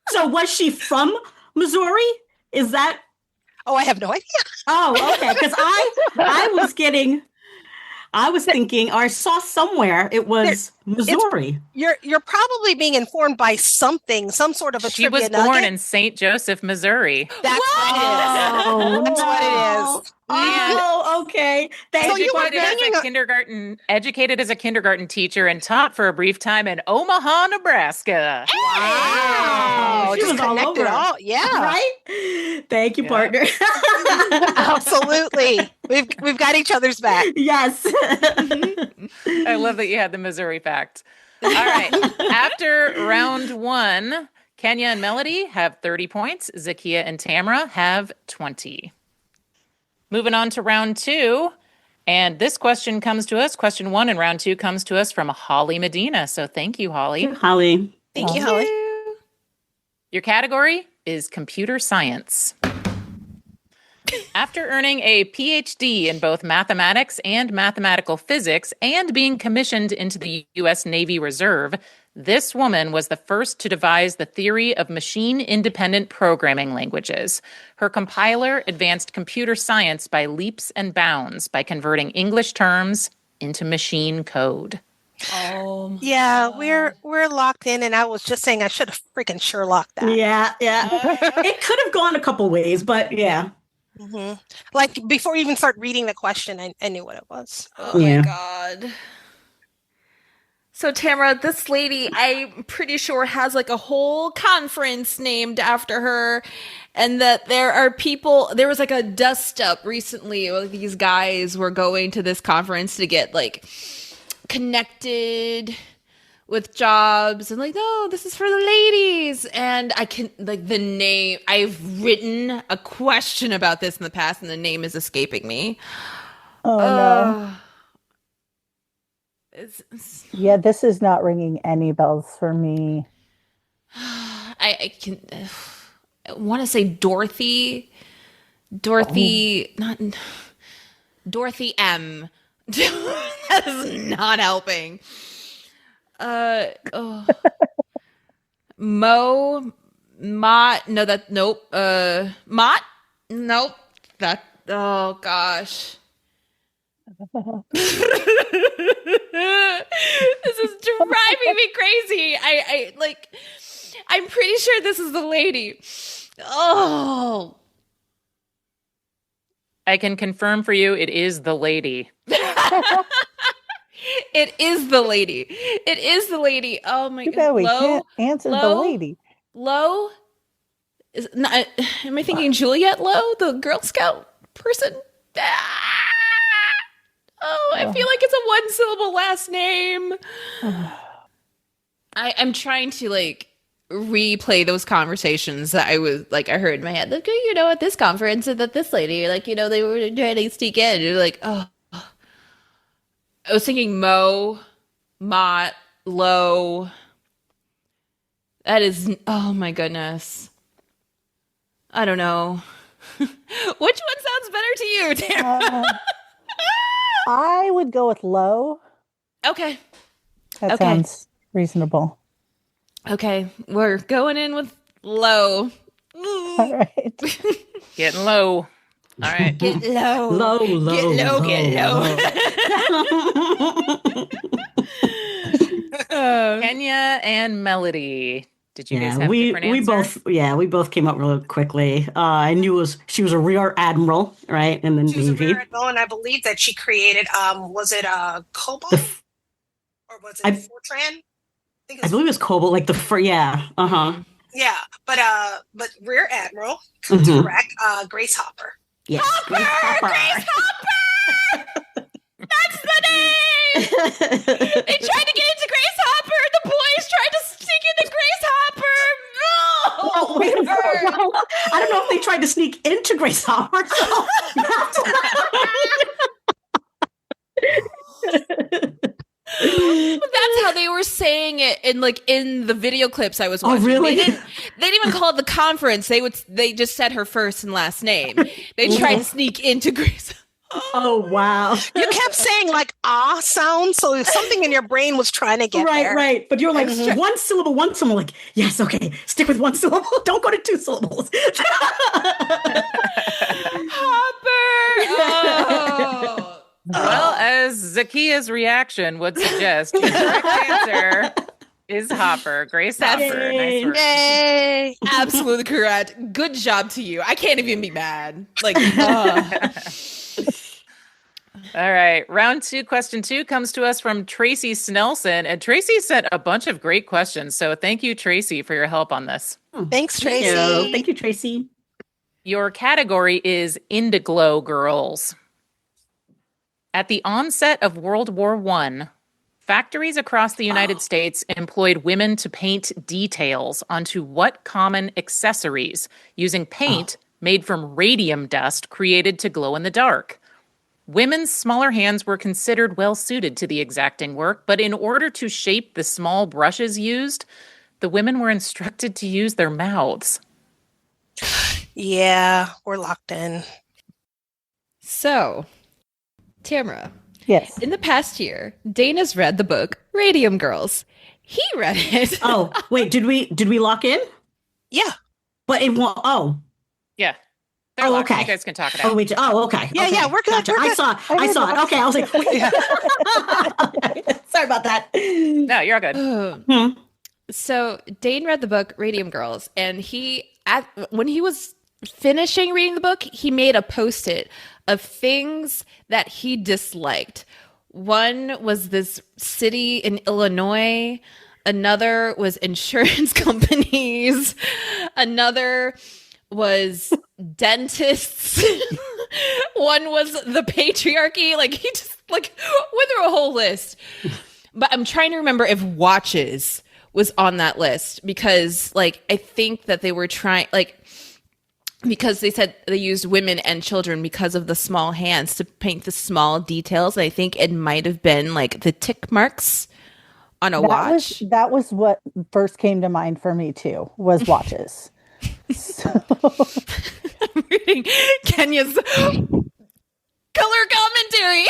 Speaker 8: So was she from Missouri? Is that?
Speaker 10: Oh, I have no idea.
Speaker 8: Oh, okay. Because I was thinking, or I saw somewhere it was Missouri.
Speaker 10: You're probably being informed by some sort of a
Speaker 7: She
Speaker 10: trivia
Speaker 7: was born
Speaker 10: nugget.
Speaker 7: in St. Joseph, Missouri.
Speaker 10: That's what it is.
Speaker 8: Oh,
Speaker 10: That's what it is.
Speaker 8: Oh, okay. Thank you.
Speaker 7: Educated as a kindergarten teacher and taught for a brief time in Omaha, Nebraska.
Speaker 10: Wow.
Speaker 8: She
Speaker 10: Just
Speaker 8: was all
Speaker 10: connected
Speaker 8: over.
Speaker 10: Yeah.
Speaker 8: Right? Thank you, partner.
Speaker 10: Absolutely. We've got each other's back.
Speaker 8: Yes.
Speaker 7: I love that you had the Missouri fact. All right. After round 1, Kenya and Melody have 30 points. Zahkia and Tamara have 20. Moving on to round 2. And this question comes to us. Question 1 in round 2 comes to us from Holly Medina. So thank you, Holly.
Speaker 8: Holly.
Speaker 10: Thank you, Holly.
Speaker 7: Your category is computer science. After earning a PhD in both mathematics and mathematical physics and being commissioned into the U.S. Navy Reserve, this woman was the first to devise the theory of machine-independent programming languages. Her compiler advanced computer science by leaps and bounds by converting English terms into machine code.
Speaker 3: Oh,
Speaker 10: yeah, we're locked in, and I was just saying I should have freaking Sherlocked that.
Speaker 8: Yeah. It could have gone a couple ways, but yeah.
Speaker 10: Mm-hmm. Like before you even start reading the question, I knew what it was.
Speaker 3: Oh my God. So Tamara, this lady, I'm pretty sure has like a whole conference named after her, and that there was like a dust up recently. Like, these guys were going to this conference to get like connected with jobs, and like, no, this is for the ladies. And I can, like, the name, I've written a question about this in the past, and the name is escaping me.
Speaker 9: Oh no. Yeah, this is not ringing any bells for me.
Speaker 3: I want to say Dorothy, not Dorothy M. That is not helping. Mott, nope. Mott, nope. Oh gosh. This is driving me crazy. I'm pretty sure this is the lady. Oh.
Speaker 7: I can confirm for you, it is the lady.
Speaker 3: It is the lady. It is the lady. Oh my God.
Speaker 9: We can't answer the lady.
Speaker 3: Lowe? Am I thinking Juliet Lowe, the Girl Scout person? Oh, I feel like it's a one-syllable last name. I'm trying to like replay those conversations that I heard in my head. Like, at this conference, and that this lady, like, they were trying to sneak in. And you're like, oh. I was thinking Mott, Lowe. That is, oh my goodness. I don't know. Which one sounds better to you, Tamara?
Speaker 9: I would go with Lowe.
Speaker 3: Okay.
Speaker 9: That sounds reasonable.
Speaker 3: Okay, we're going in with Lowe.
Speaker 9: All right.
Speaker 7: Getting low. All right.
Speaker 3: Get low.
Speaker 8: Low.
Speaker 3: Get low.
Speaker 7: Kenya and Melody. Did you guys have different answers?
Speaker 8: we both came up real quickly. I knew she was a rear admiral, right? And then
Speaker 10: She was a rear admiral, and I believe that she created was it Cobalt or was it Fortran?
Speaker 8: I believe it was Cobalt, like
Speaker 10: Yeah, but rear admiral, correct? Grace Hopper.
Speaker 8: Yes,
Speaker 3: Grace Hopper. That's the name. They tried to get into Grace Hopper. The boys tried to sneak into Grace Hopper.
Speaker 8: No. Well, I don't know if they tried to sneak into Grace Hopper. So.
Speaker 3: That's how they were saying it in the video clips I was watching.
Speaker 8: Oh, really?
Speaker 3: They didn't even call it the conference. They just said her first and last name. They tried to sneak into Grace.
Speaker 8: Oh, wow.
Speaker 10: You kept saying like sounds, so something in your brain was trying to get there.
Speaker 8: Right. But you're like, one syllable. Like, yes, okay, stick with one syllable. Don't go to two syllables.
Speaker 3: Hopper! Oh.
Speaker 7: Well, as Zakia's reaction would suggest, the correct answer is Hopper. Grace Hopper. Nice work.
Speaker 10: Yay!
Speaker 3: Absolutely correct. Good job to you. I can't even be mad.
Speaker 7: All right. Round 2, question 2 comes to us from Tracy Snelson. And Tracy sent a bunch of great questions. So thank you, Tracy, for your help on this.
Speaker 10: Thanks, Tracy.
Speaker 8: Thank you, Tracy.
Speaker 7: Your category is Indiglo Girls. At the onset of World War I, factories across the United States employed women to paint details onto what common accessories using paint made from radium dust created to glow in the dark. Women's smaller hands were considered well suited to the exacting work, but in order to shape the small brushes used, the women were instructed to use their mouths.
Speaker 10: Yeah, we're locked in.
Speaker 3: So, Tamara.
Speaker 9: Yes.
Speaker 3: In the past year, Dana's read the book Radium Girls. He read it.
Speaker 8: Oh, wait, did we lock in?
Speaker 10: Yeah.
Speaker 8: But it won't.
Speaker 7: Yeah.
Speaker 8: Oh, okay.
Speaker 7: You guys can talk it out.
Speaker 8: Oh, okay.
Speaker 10: Yeah,
Speaker 8: okay.
Speaker 10: yeah, we're good.
Speaker 8: Gotcha.
Speaker 10: We're good.
Speaker 8: I saw it. Okay, I was like, sorry about that.
Speaker 7: No, you're all good.
Speaker 3: So Dane read the book Radium Girls, and when he was finishing reading the book, he made a post-it of things that he disliked. One was this city in Illinois. Another was insurance companies. Another was dentists. One was the patriarchy. He just went through a whole list. But I'm trying to remember if watches was on that list because I think that they were trying because they said they used women and children because of the small hands to paint the small details. And I think it might have been the tick marks on a watch.
Speaker 9: That was what first came to mind for me too, was watches. So.
Speaker 3: I'm reading Kenya's color commentary.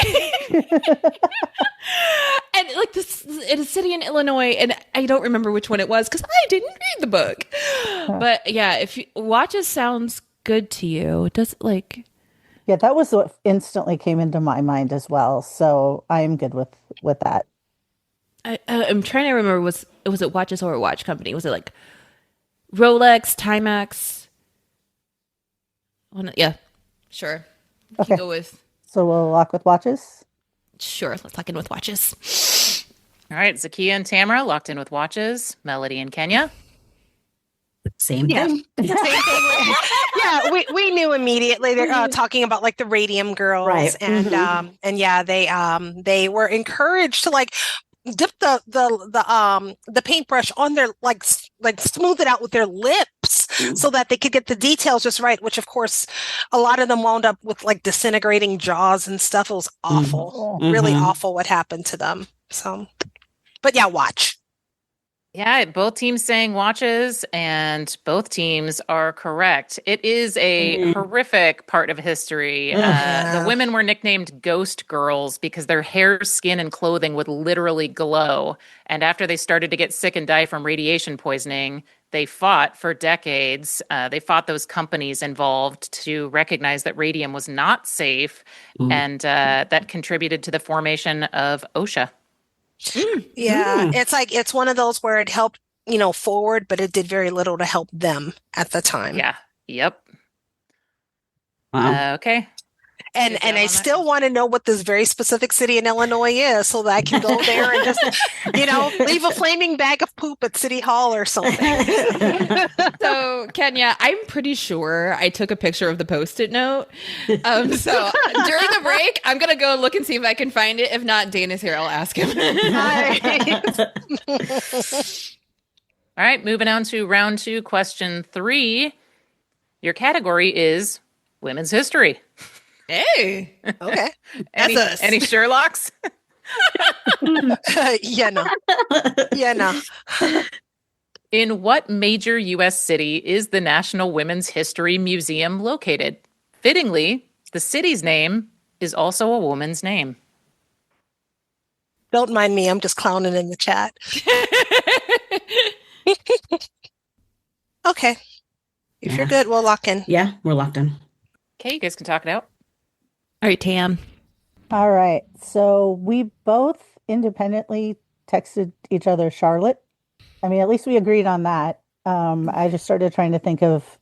Speaker 3: And this in a city in Illinois, and I don't remember which one it was because I didn't read the book. But yeah, if watches sounds good to you, does it
Speaker 9: Yeah, that was what instantly came into my mind as well. So I am good with that.
Speaker 3: I'm trying to remember, was it watches or a watch company? Was it Rolex, Timex? Yeah, sure. We can go with.
Speaker 9: So we'll lock with watches?
Speaker 3: Sure, let's lock in with watches.
Speaker 7: All right, Zahkia and Tamara locked in with watches. Melody and Kenya.
Speaker 8: Same thing.
Speaker 10: Same thing. Yeah, we knew immediately. They're talking about the Radium Girls,
Speaker 8: right?
Speaker 10: And yeah, they were encouraged to dip the paintbrush on their smooth it out with their lips so that they could get the details just right, which of course a lot of them wound up with disintegrating jaws and stuff. It was awful. Really awful what happened to them. So, but yeah, watch.
Speaker 7: Yeah, both teams saying watches, and both teams are correct. It is a horrific part of history. The women were nicknamed ghost girls because their hair, skin, and clothing would literally glow. And after they started to get sick and die from radiation poisoning, they fought for decades. They fought those companies involved to recognize that radium was not safe, and that contributed to the formation of OSHA.
Speaker 10: Yeah, it's one of those where it helped, forward, but it did very little to help them at the time.
Speaker 7: Yeah. Yep.
Speaker 8: Wow.
Speaker 7: Okay.
Speaker 10: And I still want to know what this very specific city in Illinois is so that I can go there and just, leave a flaming bag of poop at City Hall or something.
Speaker 3: So, Kenya, I'm pretty sure I took a picture of the Post-it note. So during the break, I'm going to go look and see if I can find it. If not, Dana's here. I'll ask him.
Speaker 7: All right, moving on to round 2, question 3. Your category is women's history.
Speaker 3: Hey.
Speaker 10: Okay.
Speaker 3: That's us.
Speaker 7: Any Sherlocks?
Speaker 10: Yeah, no. Yeah, no.
Speaker 7: In what major U.S. city is the National Women's History Museum located? Fittingly, the city's name is also a woman's name.
Speaker 10: Don't mind me. I'm just clowning in the chat. Okay. If you're good, we'll lock in.
Speaker 8: Yeah, we're locked in.
Speaker 7: Okay, you guys can talk it out.
Speaker 3: All right, Tam.
Speaker 9: All right. So we both independently texted each other Charlotte. I mean, at least we agreed on that. I just started trying to think of,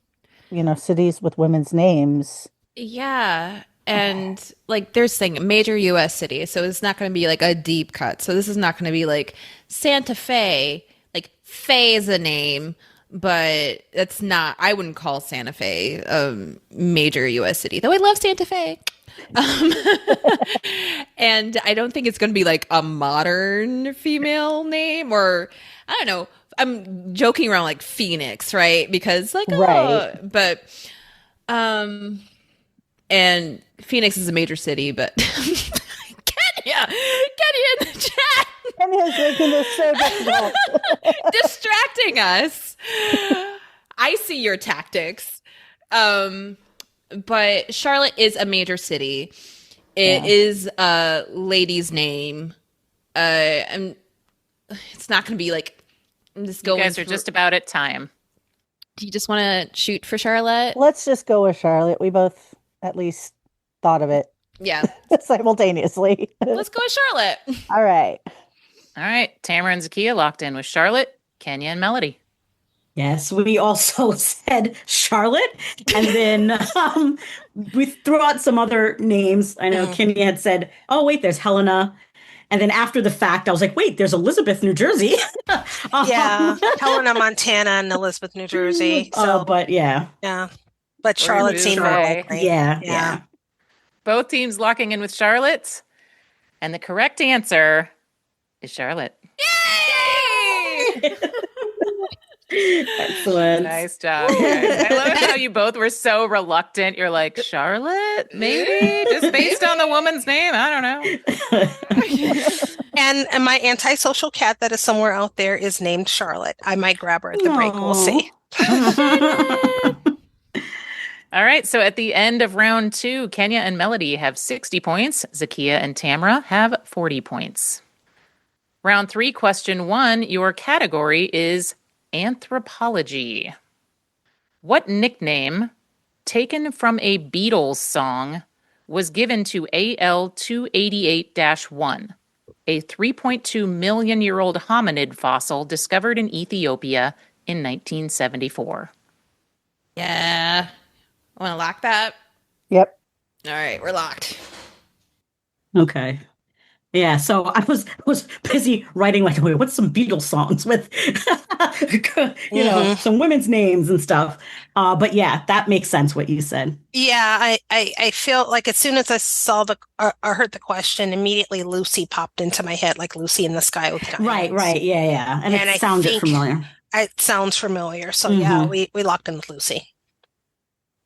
Speaker 9: cities with women's names.
Speaker 3: Yeah. And like there's saying major US city. So it's not going to be like a deep cut. So this is not going to be like Santa Fe. Like Fe is a name, but it's not, I wouldn't call Santa Fe a major US city, though I love Santa Fe. And I don't think it's going to be like a modern female name, or I don't know. I'm joking around like Phoenix, right? Because like,
Speaker 9: right.
Speaker 3: But, and Phoenix is a major city, but Kenya in the chat.
Speaker 9: Kenya's making this so difficult.
Speaker 3: Distracting us. I see your tactics. But Charlotte is a major city. It is a lady's name. And it's not going to be like, I'm just going.
Speaker 7: You guys are just about at time.
Speaker 3: Do you just want to shoot for Charlotte?
Speaker 9: Let's just go with Charlotte. We both at least thought of it.
Speaker 3: Yeah.
Speaker 9: Simultaneously.
Speaker 3: Let's go with Charlotte.
Speaker 9: All right.
Speaker 7: All right. Tamara and Zahkia locked in with Charlotte, Kenya, and Melody.
Speaker 8: Yes, we also said Charlotte, and then we threw out some other names. I know Kenya had said, "Oh wait, there's Helena," and then after the fact, I was like, "Wait, there's Elizabeth, New Jersey."
Speaker 10: Yeah, Helena, Montana, and Elizabeth, New Jersey. So,
Speaker 8: but yeah,
Speaker 10: but Charlotte seemed more likely.
Speaker 8: Yeah.
Speaker 7: Both teams locking in with Charlotte, and the correct answer is Charlotte.
Speaker 3: Yay!
Speaker 8: Excellent.
Speaker 7: Nice job, guys. I love how you both were so reluctant. You're like, Charlotte? Maybe? Just based on the woman's name? I don't know.
Speaker 10: And my antisocial cat that is somewhere out there is named Charlotte. I might grab her at the break. We'll see.
Speaker 7: All right. So at the end of round 2, Kenya and Melody have 60 points. Zahkia and Tamara have 40 points. Round 3, question 1. Your category is anthropology. What nickname, taken from a Beatles song, was given to AL-288-1, a 3.2 million year old hominid fossil discovered in Ethiopia in 1974?
Speaker 3: Yeah. Want to lock that?
Speaker 9: Yep.
Speaker 3: All right, we're locked.
Speaker 8: Okay. Yeah, so I was busy writing like, wait, what's some Beatles songs with, some women's names and stuff. But yeah, that makes sense what you said.
Speaker 10: Yeah, I feel like as soon as I saw or heard the question, immediately Lucy popped into my head, like Lucy in the Sky with Diamonds.
Speaker 8: Right, yeah. And it sounded familiar.
Speaker 10: It sounds familiar. So yeah, we locked in with Lucy.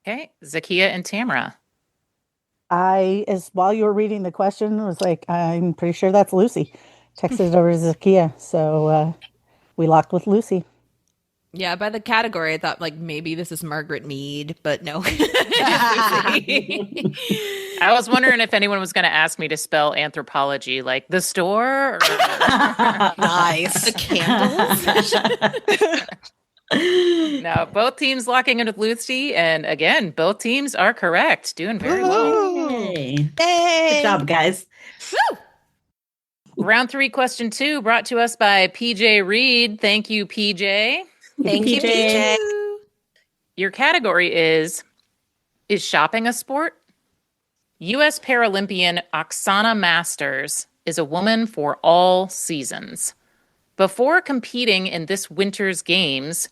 Speaker 7: Okay, Zahkia and Tamara.
Speaker 9: While you were reading the question, was like, I'm pretty sure that's Lucy. Texted it over to Zahkia. So we locked with Lucy.
Speaker 3: Yeah, by the category, I thought like maybe this is Margaret Mead, but no.
Speaker 7: I was wondering if anyone was going to ask me to spell anthropology, like the store. Or...
Speaker 10: Nice.
Speaker 3: The candles.
Speaker 7: No, both teams locking in with Lucy, and again, both teams are correct. Doing very well.
Speaker 8: Yay. Good job, guys.
Speaker 3: Woo!
Speaker 7: Round 3, question 2, brought to us by PJ Reed. Thank you, PJ.
Speaker 10: Thank you, PJ.
Speaker 7: Your category is shopping a sport? U.S. Paralympian Oksana Masters is a woman for all seasons. Before competing in this winter's games,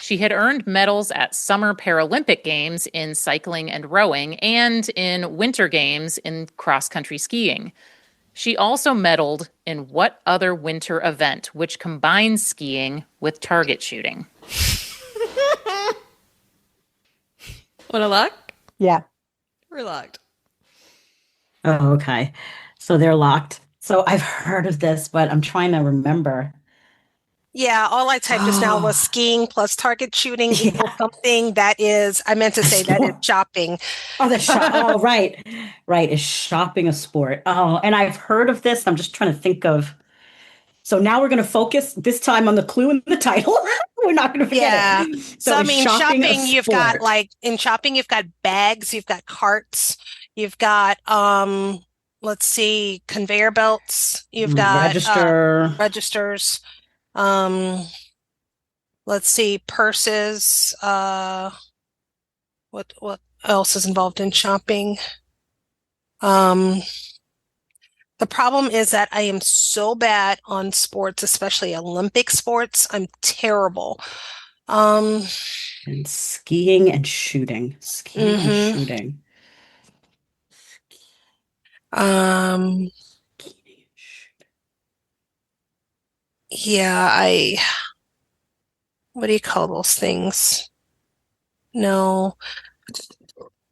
Speaker 7: she had earned medals at Summer Paralympic Games in cycling and rowing and in Winter Games in cross-country skiing. She also medaled in what other winter event, which combines skiing with target shooting?
Speaker 3: Want to lock?
Speaker 9: Yeah.
Speaker 3: We're locked.
Speaker 8: Oh, okay. So they're locked. So I've heard of this, but I'm trying to remember.
Speaker 10: Yeah, all I typed just now was skiing plus target shooting equals something that is, I meant to say that is shopping.
Speaker 8: Oh, oh, right. Right. Is shopping a sport? Oh, and I've heard of this. I'm just trying to think of. So now we're going to focus this time on the clue in the title. We're not going to forget it.
Speaker 10: So I
Speaker 8: is
Speaker 10: mean,
Speaker 8: shopping
Speaker 10: you've got in shopping, you've got bags, you've got carts, you've got let's see, conveyor belts, you've got registers. Let's see, purses. What else is involved in shopping? The problem is that I am so bad on sports, especially Olympic sports. I'm terrible.
Speaker 8: And skiing and shooting. And shooting.
Speaker 10: Yeah, what do you call those things? No,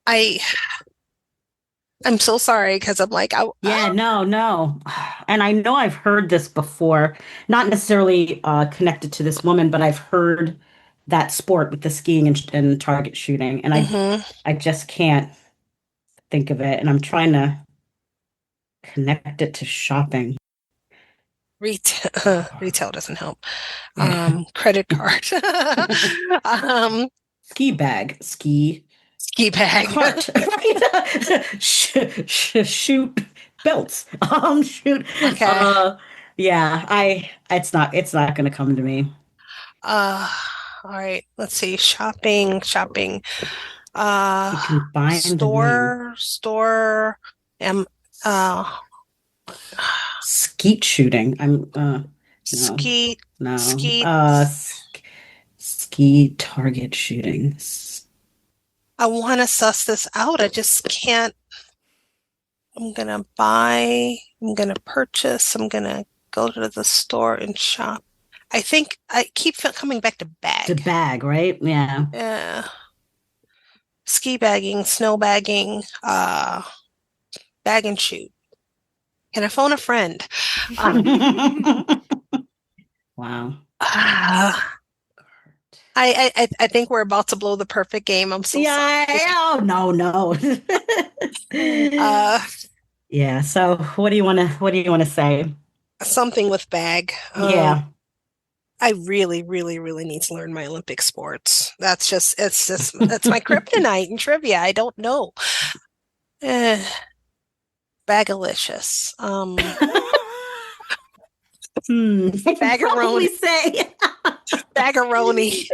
Speaker 10: I'm so sorry because I'm like,
Speaker 8: no. And I know I've heard this before, not necessarily connected to this woman, but I've heard that sport with the skiing and target shooting. And I just can't think of it. And I'm trying to connect it to shopping.
Speaker 10: Retail doesn't help. Credit card.
Speaker 8: Ski bag. Ski
Speaker 10: bag.
Speaker 8: Cart. Shoot belts. Shoot.
Speaker 10: Okay.
Speaker 8: It's not going to come to me.
Speaker 10: All right. Let's see. Shopping. Store.
Speaker 8: Skeet shooting.
Speaker 10: Skeet.
Speaker 8: No.
Speaker 10: Skeet.
Speaker 8: Ski target shooting.
Speaker 10: I want to suss this out. I just can't. I'm going to buy. I'm going to purchase. I'm going to go to the store and shop. I think I keep coming back to bag.
Speaker 8: The bag, right? Yeah.
Speaker 10: Yeah. Ski bagging, snow bagging, bag and shoot. Can I phone a friend?
Speaker 8: Wow.
Speaker 10: I think we're about to blow the perfect game. I'm so sorry.
Speaker 8: Oh, no. Yeah. So what do you want to say?
Speaker 10: Something with bag.
Speaker 8: Yeah.
Speaker 10: I really, really, really need to learn my Olympic sports. That's my kryptonite in trivia. I don't know. Bagalicious.
Speaker 8: Bagaroni.
Speaker 10: Say bagaroni.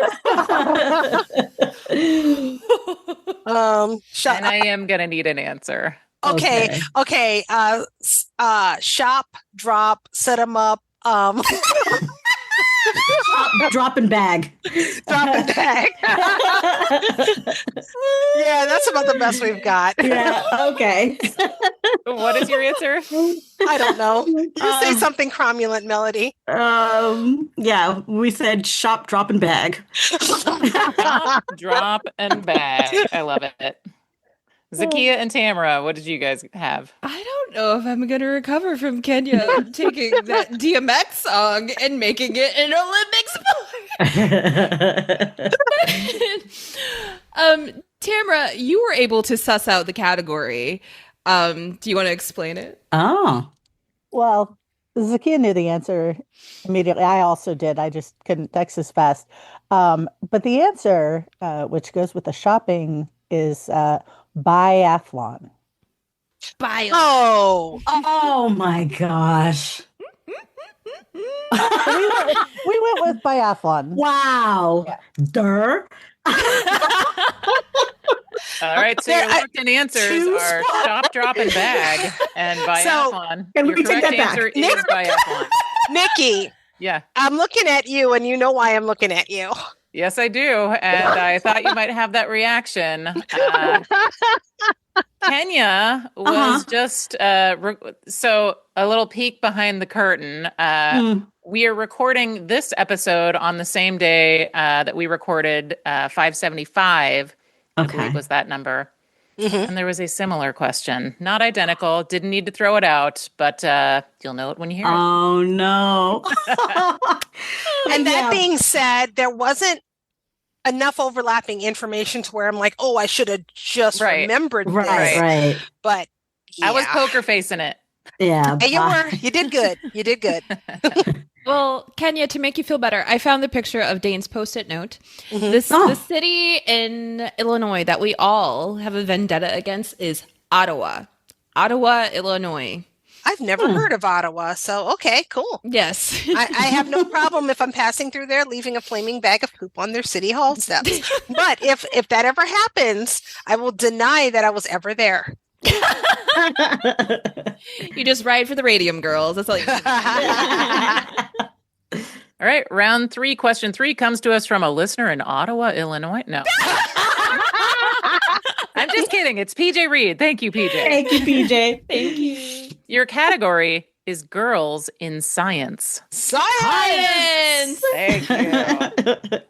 Speaker 7: And I am gonna need an answer.
Speaker 10: Okay. Shop, drop, set them up.
Speaker 8: Drop and bag.
Speaker 10: Yeah, that's about the best we've got.
Speaker 8: Yeah, okay.
Speaker 7: What is your answer?
Speaker 10: I don't know. You say something cromulent, Melody.
Speaker 8: Yeah, we said shop, drop, and bag.
Speaker 7: Drop and bag. I love it. Zahkia and Tamara, what did you guys have?
Speaker 3: I don't know if I'm going to recover from Kenya taking that DMX song and making it an Olympic sport. Tamara, you were able to suss out the category. Do you want to explain it?
Speaker 8: Oh.
Speaker 9: Well, Zahkia knew the answer immediately. I also did. I just couldn't text as fast. But the answer, which goes with the shopping, is biathlon.
Speaker 8: Oh my gosh.
Speaker 9: we went with biathlon.
Speaker 8: Wow. Yeah. Durr.
Speaker 7: All right, so your locked-in answers are shop, drop, and bag, and biathlon.
Speaker 8: So,
Speaker 7: your correct answer is biathlon.
Speaker 10: Nikki.
Speaker 7: Yeah.
Speaker 10: I'm looking at you, and you know why I'm looking at you.
Speaker 7: Yes, I do. And I thought you might have that reaction. Kenya was just, so a little peek behind the curtain. We are recording this episode on the same day that we recorded 575, I believe was that number. And there was a similar question. Not identical. Didn't need to throw it out, but you'll know it when you hear it.
Speaker 8: Oh, no.
Speaker 10: And that being said, there wasn't enough overlapping information to where I'm like, oh, I should have just remembered this.
Speaker 8: Right.
Speaker 10: But
Speaker 7: I was poker facing it.
Speaker 8: Yeah.
Speaker 10: And you did good. You did good.
Speaker 3: Well, Kenya, to make you feel better, I found the picture of Dane's Post-it note. The city in Illinois that we all have a vendetta against is Ottawa. Ottawa, Illinois.
Speaker 10: I've never heard of Ottawa, so okay, cool.
Speaker 3: Yes.
Speaker 10: I have no problem if I'm passing through there, leaving a flaming bag of poop on their city hall steps. But if that ever happens, I will deny that I was ever there.
Speaker 3: You just ride for the radium, girls. That's all you
Speaker 7: All right, round 3, question 3 comes to us from a listener in Ottawa, Illinois. No. I'm just kidding. It's PJ Reed. Thank you, PJ.
Speaker 8: Thank you, PJ.
Speaker 3: Thank you.
Speaker 7: Your category is girls in science.
Speaker 3: Science!
Speaker 7: Thank you.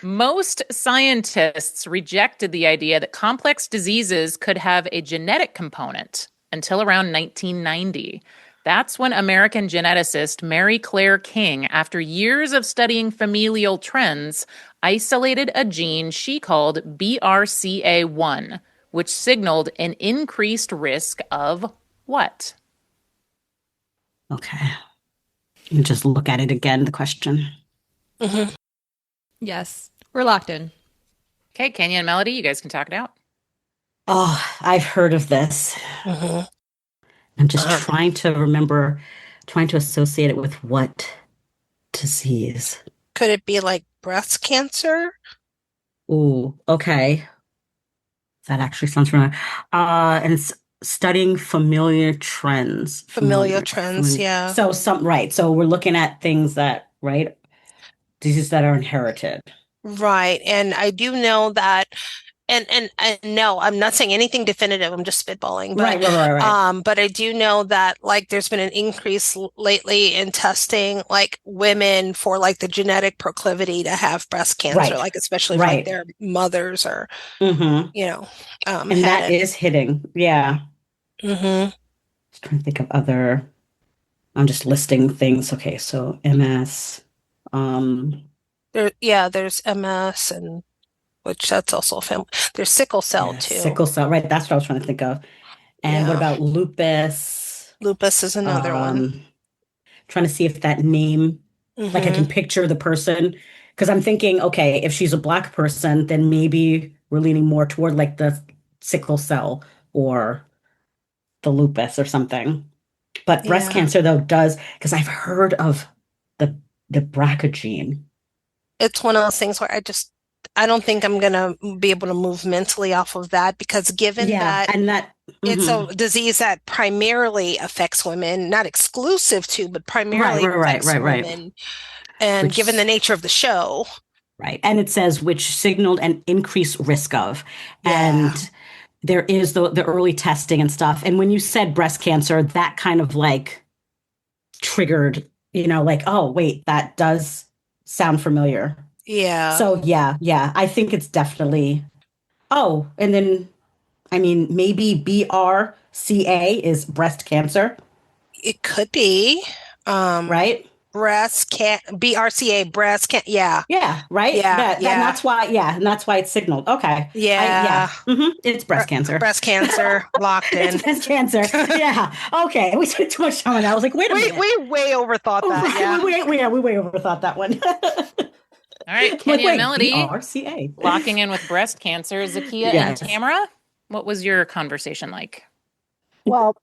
Speaker 7: Most scientists rejected the idea that complex diseases could have a genetic component until around 1990. That's when American geneticist Mary Claire King, after years of studying familial trends, isolated a gene she called BRCA1, which signaled an increased risk of what?
Speaker 8: Okay. You just look at it again, the question.
Speaker 3: Yes, we're locked in.
Speaker 7: Okay, Kenya and Melody, you guys can talk it out.
Speaker 8: Oh, I've heard of this. I'm just trying to remember, trying to associate it with what disease.
Speaker 10: Could it be like breast cancer?
Speaker 8: Ooh, okay. That actually sounds familiar. And it's studying familiar trends.
Speaker 10: Familiar trends, yeah.
Speaker 8: So So we're looking at things that, diseases that are inherited.
Speaker 10: Right. And I do know that, and no, I'm not saying anything definitive. I'm just spitballing. But,
Speaker 8: right.
Speaker 10: But I do know that there's been an increase lately in testing women for the genetic proclivity to have breast cancer, especially if their mothers or,
Speaker 8: and that is hitting. Yeah. Just trying to think of other, I'm just listing things. Okay. So MS,
Speaker 10: there's MS and which that's also a family. There's sickle cell too.
Speaker 8: Sickle cell, right? That's what I was trying to think of. And what about lupus?
Speaker 10: Lupus is another one.
Speaker 8: Trying to see if that name, I can picture the person, because I'm thinking, okay, if she's a Black person, then maybe we're leaning more toward the sickle cell or the lupus or something. But breast cancer though does, because I've heard of the BRCA gene.
Speaker 10: It's one of those things where I don't think I'm going to be able to move mentally off of that, because given that it's a disease that primarily affects women, not exclusive to, but primarily affects women. And given the nature of the show.
Speaker 8: Right. And it says which signaled an increased risk of. And there is the early testing and stuff. And when you said breast cancer, that kind of triggered, oh, wait, that does sound familiar.
Speaker 10: Yeah.
Speaker 8: So yeah. I think it's definitely. Oh, and then, maybe BRCA is breast cancer.
Speaker 10: It could be.
Speaker 8: Right.
Speaker 10: BRCA, breast cancer. Yeah.
Speaker 8: Yeah. Right.
Speaker 10: Yeah.
Speaker 8: And that's why. Yeah. And that's why it's signaled. Okay.
Speaker 10: Yeah.
Speaker 8: It's breast cancer.
Speaker 10: Breast cancer. Locked in.
Speaker 8: It's breast cancer. Yeah. Okay. We spent too much time on that. I was like, wait a minute.
Speaker 10: We way overthought that. Yeah.
Speaker 8: We way overthought that one.
Speaker 7: All right, Kenya and Melody,
Speaker 8: BRCA.
Speaker 7: locking in with breast cancer. Zahkia and Tamara, what was your conversation like?
Speaker 9: Well,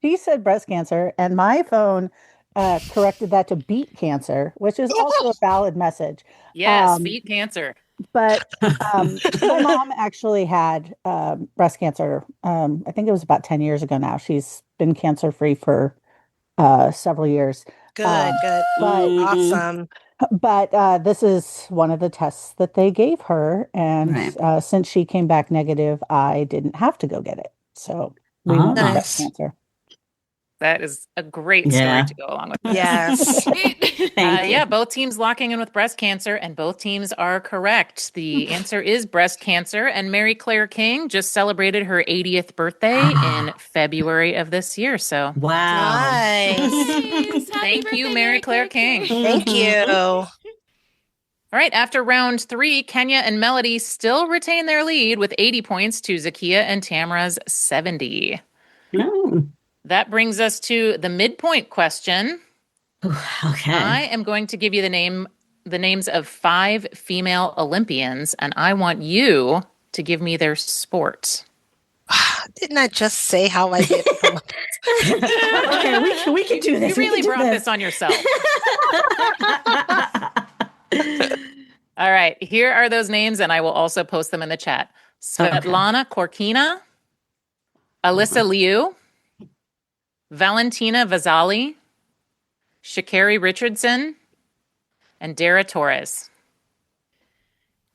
Speaker 9: she said breast cancer, and my phone corrected that to beet cancer, which is also a valid message.
Speaker 7: Yes, beet cancer.
Speaker 9: But my mom actually had breast cancer. I think it was about 10 years ago now. She's been cancer-free for several years.
Speaker 10: Good. Awesome.
Speaker 9: But this is one of the tests that they gave her. And since she came back negative, I didn't have to go get it. So we went with breast cancer.
Speaker 7: That is a great story to go along with this.
Speaker 10: Yes.
Speaker 7: Yeah, both teams locking in with breast cancer, and both teams are correct. The answer is breast cancer, and Mary Claire King just celebrated her 80th birthday in February of this year. So,
Speaker 8: wow.
Speaker 10: Nice.
Speaker 7: Thank you, Mary Claire King.
Speaker 10: Thank you.
Speaker 7: All right, after round 3, Kenya and Melody still retain their lead with 80 points to Zahkia and Tamara's 70.
Speaker 8: No.
Speaker 7: That brings us to the midpoint question.
Speaker 8: Okay.
Speaker 7: I am going to give you the names of 5 female Olympians, and I want you to give me their sport.
Speaker 10: Didn't I just say how I did?
Speaker 8: Okay, we can do this.
Speaker 7: You really brought this on yourself. All right, here are those names, and I will also post them in the chat. Svetlana Korkina, Alyssa Liu, Valentina Vasali, Sha'Carri Richardson, and Dara Torres.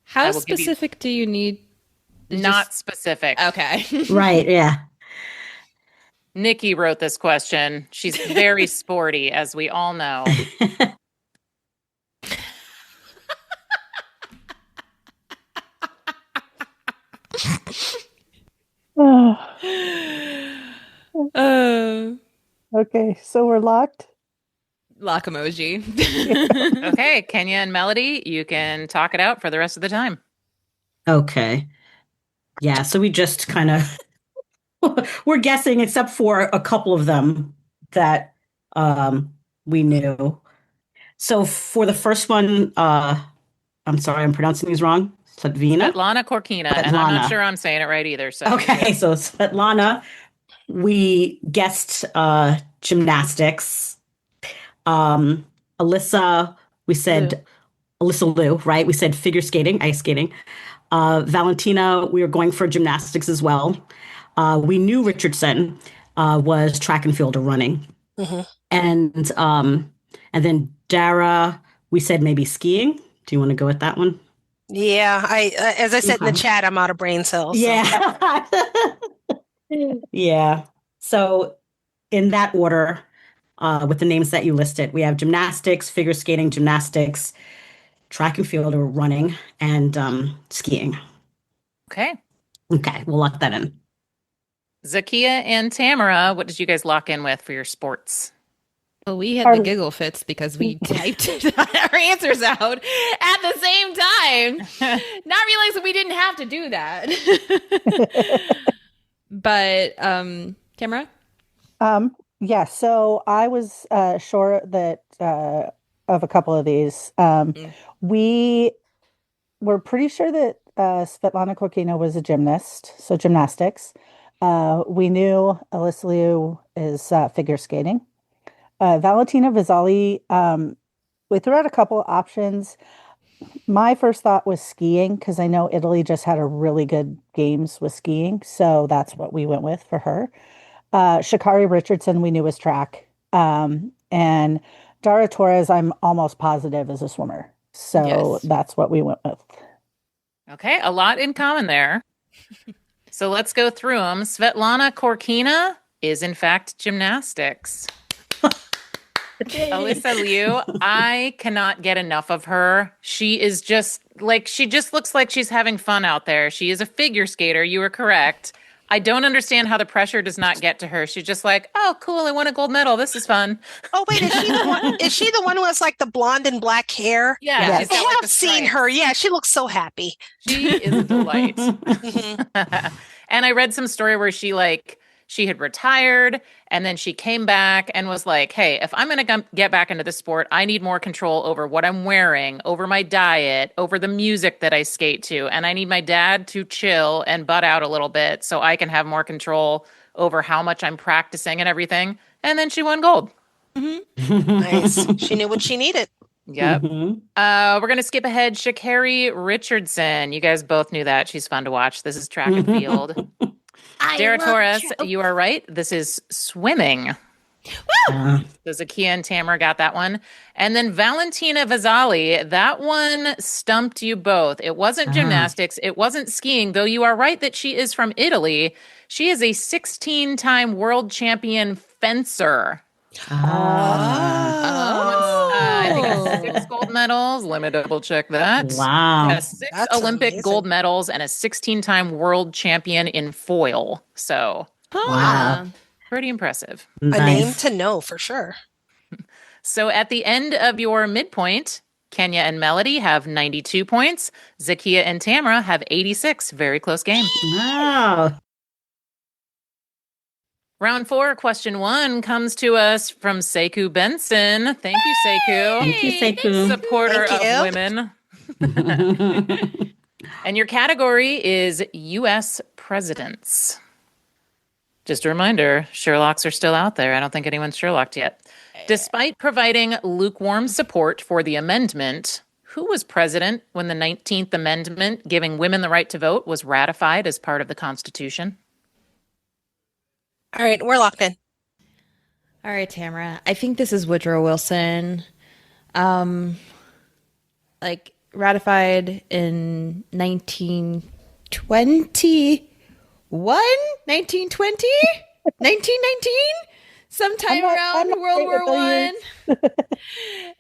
Speaker 3: How specific do you need?
Speaker 7: Not specific.
Speaker 3: Okay.
Speaker 8: Right, yeah.
Speaker 7: Nikki wrote this question. She's very sporty, as we all know.
Speaker 9: Okay, so we're locked.
Speaker 3: Lock emoji.
Speaker 7: Okay, Kenya and Melody, you can talk it out for the rest of the time.
Speaker 8: Okay. Yeah, so we just kind of we're guessing, except for a couple of them that we knew. So for the first one, I'm sorry, I'm pronouncing these wrong.
Speaker 7: Svetlana Korkina, and I'm not sure I'm saying it right either. So
Speaker 8: okay, so Svetlana, we guessed gymnastics. Alyssa, we said Alyssa Liu, right? We said figure skating, ice skating. Valentina, we were going for gymnastics as well. We knew Richardson was track and field or running.
Speaker 10: Mm-hmm.
Speaker 8: And then Dara, we said maybe skiing. Do you want to go with that one?
Speaker 10: Yeah, as I said in the chat, I'm out of brain cells. So.
Speaker 8: Yeah. Yeah. So in that order, with the names that you listed, we have gymnastics, figure skating, gymnastics, track and field or running, and skiing.
Speaker 7: Okay.
Speaker 8: Okay, we'll lock that in.
Speaker 7: Zahkia and Tamara, what did you guys lock in with for your sports?
Speaker 3: Well, we had the giggle fits because we typed our answers out at the same time, not realizing we didn't have to do that. But Tamara?
Speaker 9: Yeah, so I was sure that of a couple of these. We were pretty sure that Svetlana Korkina was a gymnast, so gymnastics. We knew Alyssa Liu is figure skating. Valentina Vasali, we threw out a couple of options. My first thought was skiing because I know Italy just had a really good games with skiing, so that's what we went with for her. Sha'Carri Richardson, we knew was track. And Dara Torres, I'm almost positive is a swimmer. So that's what we went with.
Speaker 7: Okay, a lot in common there. So let's go through them. Svetlana Korkina is, in fact, gymnastics. Alyssa Liu, I cannot get enough of her. She just looks like she's having fun out there. She is a figure skater. You were correct. I don't understand how the pressure does not get to her. She's just like, oh, cool, I won a gold medal. This is fun.
Speaker 10: Oh, wait, is she the one who has like the blonde and black hair?
Speaker 7: Yeah.
Speaker 10: Yes. I have seen her. Yeah, she looks so happy.
Speaker 7: She is a delight. And I read some story where she had retired and then she came back and was like, hey, if I'm going to get back into the sport, I need more control over what I'm wearing, over my diet, over the music that I skate to. And I need my dad to chill and butt out a little bit so I can have more control over how much I'm practicing and everything. And then she won gold.
Speaker 10: Mm-hmm. Nice. She knew what she needed.
Speaker 7: Yep. Mm-hmm. We're going to skip ahead. Sha'Carri Richardson. You guys both knew that. She's fun to watch. This is track and field. Dara Torres, you are right. This is swimming. So Zahkia and Tamara got that one. And then Valentina Vasali, that one stumped you both. It wasn't gymnastics. It wasn't skiing, though you are right that she is from Italy. She is a 16-time world champion fencer. I think it's 6 gold medals. Let me double check that.
Speaker 8: Wow.
Speaker 7: Yeah, 6 Olympic gold medals and a 16-time world champion in foil. So,
Speaker 8: wow.
Speaker 7: Pretty impressive.
Speaker 10: A name to know for sure.
Speaker 7: So at the end of your midpoint, Kenya and Melody have 92 points. Zahkia and Tamara have 86. Very close game.
Speaker 8: Wow.
Speaker 7: Round 4, question 1 comes to us from Sekou Benson. Thank you, Sekou.
Speaker 8: Thank you, Sekou.
Speaker 7: Supporter of women. And your category is U.S. presidents. Just a reminder, Sherlocks are still out there. I don't think anyone's Sherlocked yet. Despite providing lukewarm support for the amendment, who was president when the 19th Amendment giving women the right to vote was ratified as part of the Constitution?
Speaker 10: All right, we're locked in.
Speaker 3: All right, Tamara. I think this is Woodrow Wilson. Ratified in 1920. 1920? 1919? Sometime around World War One.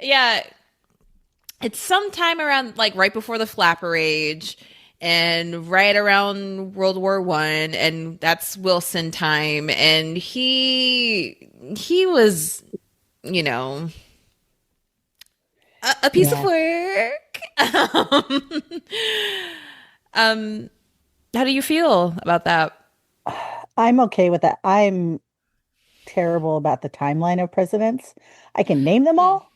Speaker 3: Yeah. It's sometime around right before the Flapper Age and right around World War One, and that's Wilson time. And he was, a piece of work. How do you feel about that?
Speaker 9: I'm okay with that. I'm terrible about the timeline of presidents. I can name them all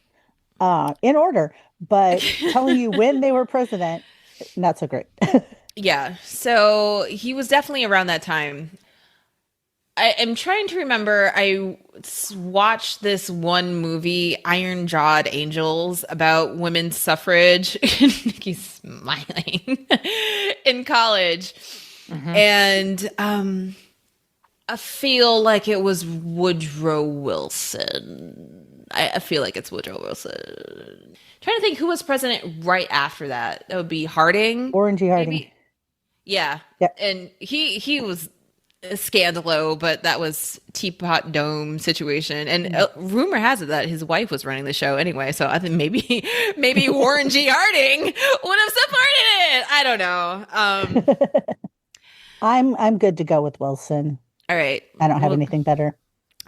Speaker 9: in order, but telling you when they were president, not so great.
Speaker 3: Yeah. So he was definitely around that time. I am trying to remember. I watched this one movie, Iron Jawed Angels, about women's suffrage. Nikki's smiling in college. Mm-hmm. And I feel like it was Woodrow Wilson. I feel like it's Woodrow Wilson. Trying to think who was president right after that. That would be Harding.
Speaker 9: Orangey Harding.
Speaker 3: Maybe? Yeah.
Speaker 9: Yep.
Speaker 3: And he was a scandalo, but that was Teapot Dome situation. And rumor has it that his wife was running the show anyway. So I think maybe Warren G. Harding would have supported it. I don't know.
Speaker 9: I'm good to go with Wilson.
Speaker 3: All right.
Speaker 9: I don't have anything better.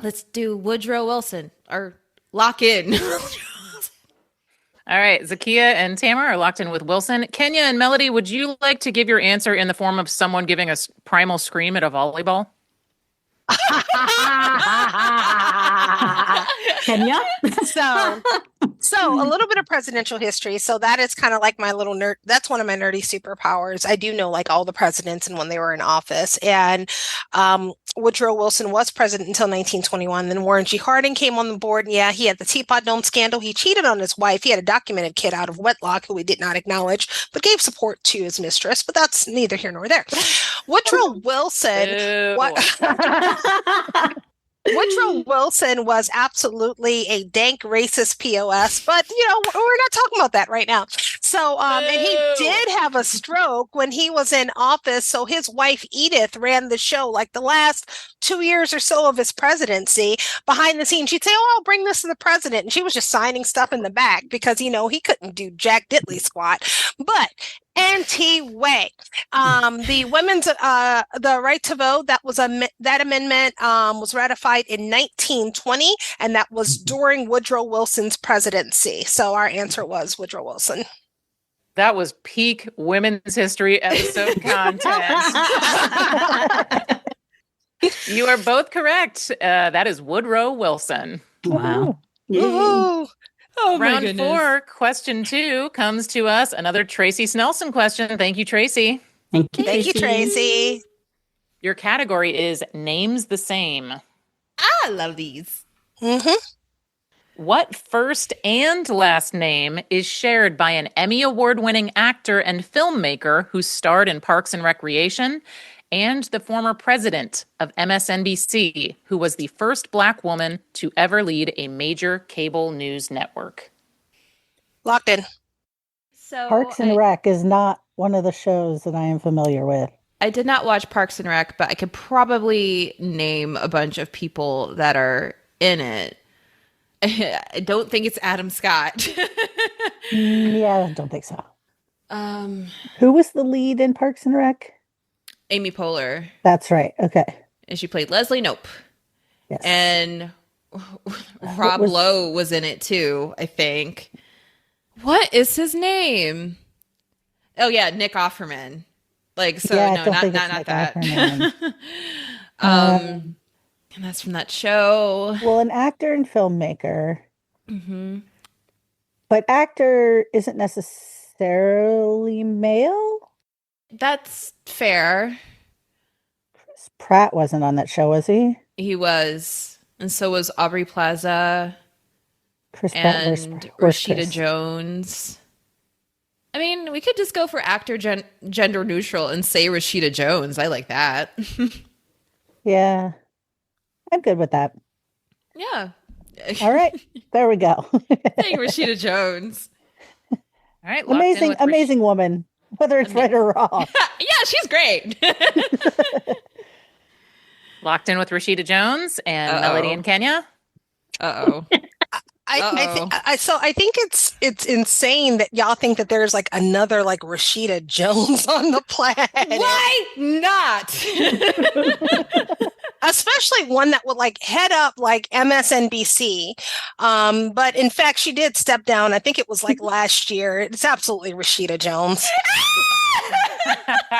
Speaker 3: Let's do Woodrow Wilson or lock in.
Speaker 7: All right. Zahkia and Tamara are locked in with Wilson. Kenya and Melody, would you like to give your answer in the form of someone giving a primal scream at a volleyball?
Speaker 8: Kenya?
Speaker 10: So a little bit of presidential history. So that is kind of like my little nerd. That's one of my nerdy superpowers. I do know all the presidents and when they were in office. And Woodrow Wilson was president until 1921. Then Warren G. Harding came on the board. And yeah, he had the Teapot Dome scandal. He cheated on his wife. He had a documented kid out of wedlock who he did not acknowledge, but gave support to his mistress. But that's neither here nor there. Woodrow Wilson. Woodrow Wilson was absolutely a dank racist POS, but we're not talking about that right now. So, and he did have a stroke when he was in office. So his wife Edith ran the show the last 2 years or so of his presidency. Behind the scenes, she'd say, "Oh, I'll bring this to the president," and she was just signing stuff in the back because he couldn't do jack diddly squat. But anti-way. The women's the right to vote, that amendment was ratified in 1920, and that was during Woodrow Wilson's presidency. So our answer was Woodrow Wilson.
Speaker 7: That was peak women's history episode content. You are both correct. That is Woodrow Wilson.
Speaker 8: Wow.
Speaker 10: Woo-hoo.
Speaker 3: Oh,
Speaker 7: Round 4, question 2 comes to us. Another Tracy Snelson question. Thank you, Tracy.
Speaker 10: Thank you, Tracy.
Speaker 7: Your category is names the same.
Speaker 3: I love these.
Speaker 10: Mm-hmm.
Speaker 7: What first and last name is shared by an Emmy Award-winning actor and filmmaker who starred in Parks and Recreation and the former president of MSNBC, who was the first Black woman to ever lead a major cable news network.
Speaker 10: Locked in.
Speaker 3: So
Speaker 9: Parks and Rec is not one of the shows that I am familiar with.
Speaker 3: I did not watch Parks and Rec, but I could probably name a bunch of people that are in it. I don't think it's Adam Scott.
Speaker 9: Yeah, I don't think so. Who was the lead in Parks and Rec?
Speaker 3: Amy Poehler.
Speaker 9: That's right. Okay.
Speaker 3: And she played Leslie Knope.
Speaker 9: Yes.
Speaker 3: And Rob Lowe was in it too, I think. What is his name? Oh yeah, Nick Offerman. Like, so
Speaker 9: Yeah, I
Speaker 3: no,
Speaker 9: don't
Speaker 3: not
Speaker 9: think it's
Speaker 3: not
Speaker 9: Nick
Speaker 3: that.
Speaker 9: Offerman.
Speaker 3: And that's from that show.
Speaker 9: Well, an actor and filmmaker.
Speaker 3: Mm-hmm.
Speaker 9: But actor isn't necessarily male.
Speaker 3: That's fair.
Speaker 9: Chris Pratt wasn't on that show, was he?
Speaker 3: He was. And so was Aubrey Plaza
Speaker 9: Chris Pratt
Speaker 3: and
Speaker 9: where's
Speaker 3: Rashida
Speaker 9: Chris?
Speaker 3: Jones. I mean, we could just go for actor gender neutral and say Rashida Jones. I like that.
Speaker 9: Yeah. I'm good with that.
Speaker 3: Yeah.
Speaker 9: All right. There we go.
Speaker 3: Saying Rashida Jones.
Speaker 7: All right. locked in
Speaker 9: Amazing,
Speaker 7: with
Speaker 9: amazing woman, whether it's right or wrong.
Speaker 3: Yeah, she's great.
Speaker 7: Locked in with Rashida Jones and Melody and Kenya.
Speaker 3: Uh-oh.
Speaker 10: I think it's insane that y'all think that there's like another like Rashida Jones on the planet.
Speaker 3: Why not?
Speaker 10: Especially one that would like head up like MSNBC. But in fact, she did step down. I think it was like last year. It's absolutely Rashida Jones.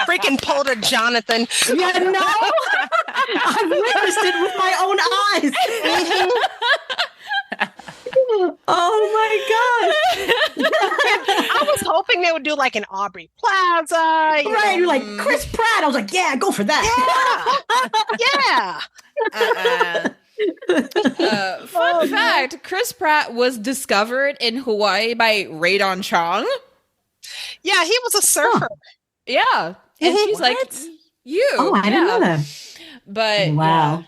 Speaker 10: Freaking Polder Jonathan.
Speaker 8: Yeah, no. I've witnessed it with my own eyes. Oh my gosh.
Speaker 10: I was hoping they would do like an Aubrey Plaza.
Speaker 8: Right, you're like Chris Pratt. I was like, yeah, go for that.
Speaker 10: Yeah.
Speaker 3: Fun fact, Chris Pratt was discovered in Hawaii by Radon Chong.
Speaker 10: Yeah, he was a surfer.
Speaker 3: Yeah. And she's like, you.
Speaker 8: Oh, I didn't know that.
Speaker 3: But
Speaker 8: wow.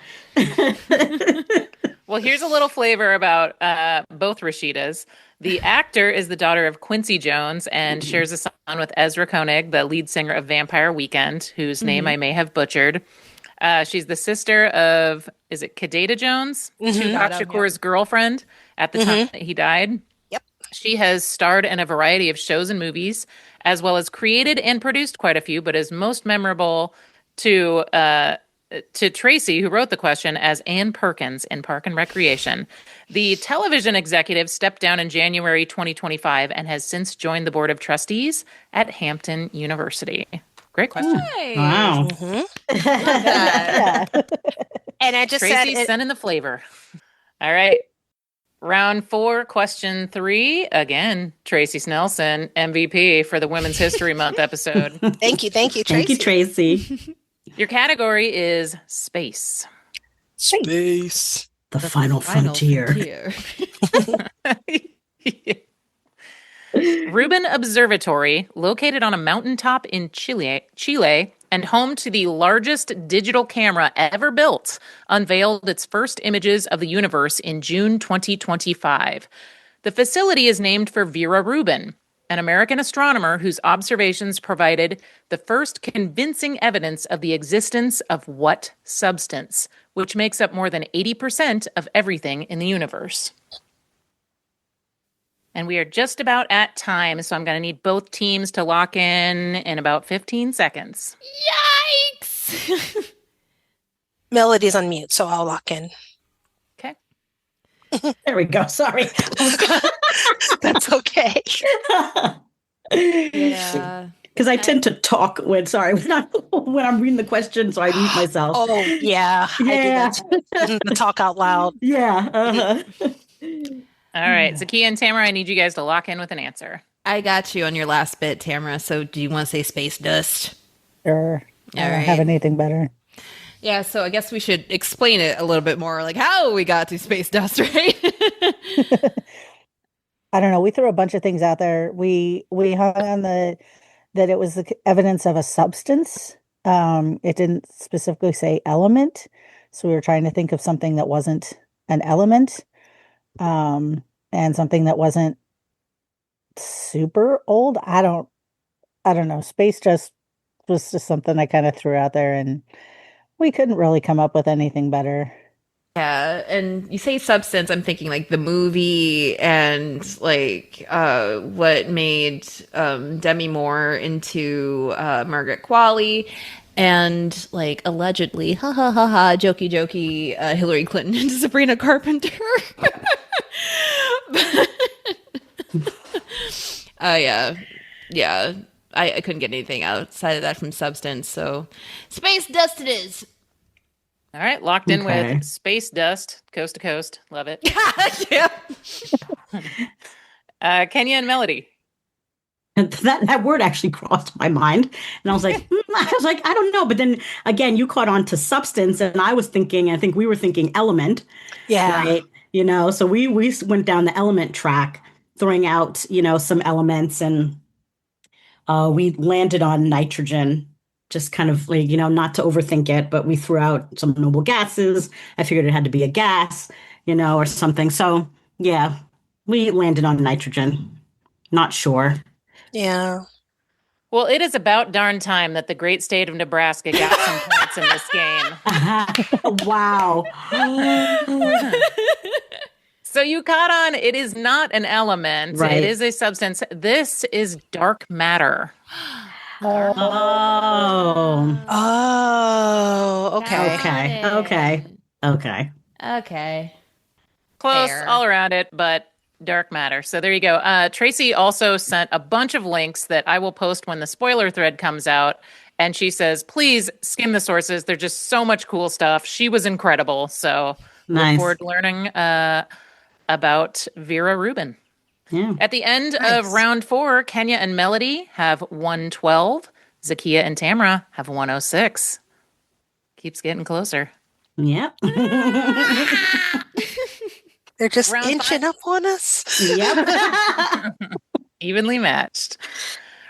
Speaker 7: Well, here's a little flavor about both Rashidas. The actor is the daughter of Quincy Jones and shares a son with Ezra Koenig, the lead singer of Vampire Weekend, whose name I may have butchered. She's the sister of, is it Kadeda Jones? Tupac Shakur's girlfriend at the time that he died.
Speaker 10: Yep.
Speaker 7: She has starred in a variety of shows and movies, as well as created and produced quite a few, but is most memorable to Tracy, who wrote the question, as Ann Perkins in Park and Recreation. The television executive stepped down in January 2025 and has since joined the board of trustees at Hampton University. Great question.
Speaker 3: Nice.
Speaker 8: Wow.
Speaker 10: And I just
Speaker 7: Tracy
Speaker 10: said
Speaker 7: sending the flavor. All right. Round 4, question 3. Again, Tracy Snelson, MVP for the Women's History Month episode.
Speaker 10: Thank you, Tracy.
Speaker 8: Thank you, Tracy.
Speaker 7: Your category is space.
Speaker 2: Space.
Speaker 8: The final frontier.
Speaker 7: Rubin Observatory, located on a mountaintop in Chile, and home to the largest digital camera ever built, unveiled its first images of the universe in June 2025. The facility is named for Vera Rubin, an American astronomer whose observations provided the first convincing evidence of the existence of what substance, which makes up more than 80% of everything in the universe. And we are just about at time, so I'm going to need both teams to lock in about 15 seconds.
Speaker 3: Yikes!
Speaker 10: Melody's on mute, so I'll lock in.
Speaker 7: Okay.
Speaker 8: There we go. Sorry.
Speaker 10: That's okay.
Speaker 3: Yeah.
Speaker 8: Because I tend to talk when I'm reading the question, so I mute myself.
Speaker 10: Oh, yeah.
Speaker 8: Yeah.
Speaker 10: I do that. Talk out loud.
Speaker 8: Yeah.
Speaker 7: All right, Zahkia and Tamara, I need you guys to lock in with an answer.
Speaker 3: I got you on your last bit, Tamara. So do you want to say space dust?
Speaker 9: Sure. I
Speaker 3: All
Speaker 9: don't
Speaker 3: right.
Speaker 9: have anything better.
Speaker 3: Yeah, so I guess we should explain it a little bit more, like how we got to space dust, right?
Speaker 9: I don't know. We threw a bunch of things out there. We hung on that it was the evidence of a substance. It didn't specifically say element, so we were trying to think of something that wasn't an element, and something that wasn't super old. I don't know. Space just was just something I kind of threw out there, and we couldn't really come up with anything better.
Speaker 3: Yeah, and you say substance, I'm thinking like the movie and like what made Demi Moore into Margaret Qualley, and like allegedly, ha ha ha ha, jokey jokey, Hillary Clinton into Sabrina Carpenter. Yeah. I couldn't get anything outside of that from substance, so space dust it is.
Speaker 7: All right, locked in with Space Dust, Coast to Coast. Love it.
Speaker 3: Yeah.
Speaker 7: Kenya and Melody.
Speaker 8: That word actually crossed my mind, and I was like, I don't know. But then again, you caught on to substance, and I think we were thinking element.
Speaker 10: Yeah.
Speaker 8: Right. So we went down the element track, throwing out, some elements, and we landed on nitrogen. Just kind of like, not to overthink it, but we threw out some noble gases. I figured it had to be a gas, or something. So yeah, we landed on nitrogen. Not sure.
Speaker 10: Yeah.
Speaker 7: Well, it is about darn time that the great state of Nebraska got some points in this game.
Speaker 8: Wow.
Speaker 7: So you caught on, it is not an element.
Speaker 8: Right.
Speaker 7: It is a substance. This is dark matter.
Speaker 3: Okay.
Speaker 7: Close
Speaker 3: Fair.
Speaker 7: all around it, but dark matter. So there you go. Tracy also sent a bunch of links that I will post when the spoiler thread comes out. And she says, please skim the sources. There's just so much cool stuff. She was incredible. So look forward to learning about Vera Rubin.
Speaker 8: Yeah.
Speaker 7: At the end of round 4, Kenya and Melody have 112. Zahkia and Tamara have 106. Keeps getting closer.
Speaker 8: Yep.
Speaker 10: They're just
Speaker 7: Round
Speaker 10: inching
Speaker 7: 5.
Speaker 10: up on us.
Speaker 8: Yep.
Speaker 7: Evenly matched.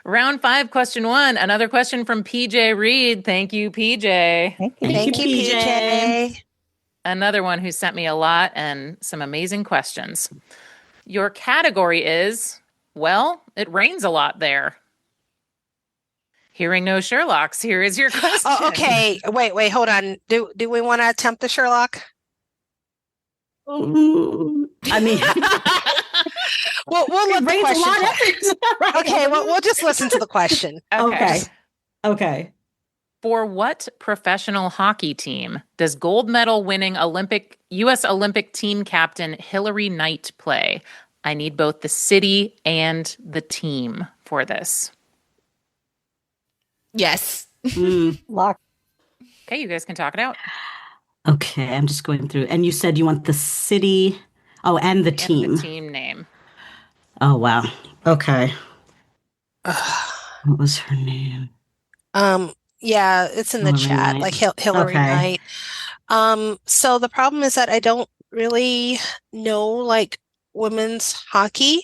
Speaker 7: Round 5, question 1. Another question from PJ Reed. Thank you, PJ.
Speaker 10: Thank you, PJ.
Speaker 7: Another one who sent me a lot and some amazing questions. Your category is, well, it rains a lot there. Hearing no Sherlocks, here is your question.
Speaker 10: Oh, okay. Wait, hold on. Do we want to attempt the Sherlock?
Speaker 8: I mean,
Speaker 10: we'll let the question
Speaker 8: play.
Speaker 10: Okay, well, we'll just listen to the question.
Speaker 8: Okay.
Speaker 7: For what professional hockey team does gold medal winning U.S. Olympic team captain Hillary Knight play? I need both the city and the team for this.
Speaker 3: Yes.
Speaker 9: Lock.
Speaker 7: Okay, you guys can talk it out.
Speaker 8: Okay, I'm just going through. And you said you want the city, and the team.
Speaker 7: And the team name.
Speaker 8: Oh, wow. Okay. What was her name?
Speaker 10: Yeah, it's in the chat,
Speaker 8: Knight.
Speaker 10: like Hillary Knight. So the problem is that I don't really know like women's hockey,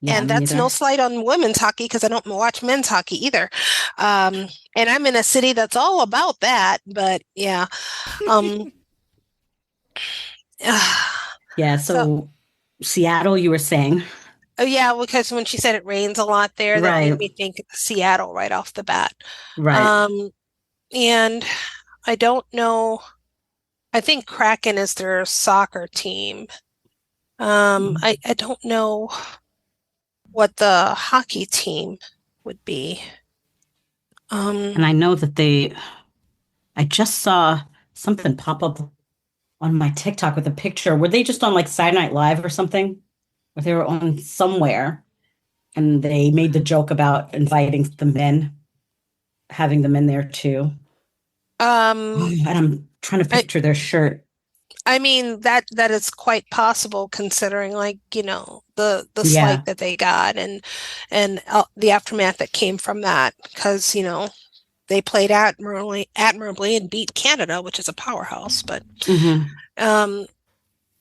Speaker 10: and that's no slight on women's hockey because I don't watch men's hockey either. And I'm in a city that's all about that, but yeah.
Speaker 8: Yeah, so Seattle, you were saying.
Speaker 10: Oh yeah, because when she said it rains a lot there, that made me think Seattle right off the bat.
Speaker 8: Right.
Speaker 10: And I don't know. I think Kraken is their soccer team. I don't know what the hockey team would be.
Speaker 8: And I know that I just saw something pop up on my TikTok with a picture. Were they just on like Saturday Night Live or something? Or they were on somewhere, and they made the joke about inviting the men, having them in there too. And I'm trying to picture their shirt.
Speaker 10: I mean, that is quite possible considering, like, the slight that they got and the aftermath that came from that, because they played admirably and beat Canada, which is a powerhouse, but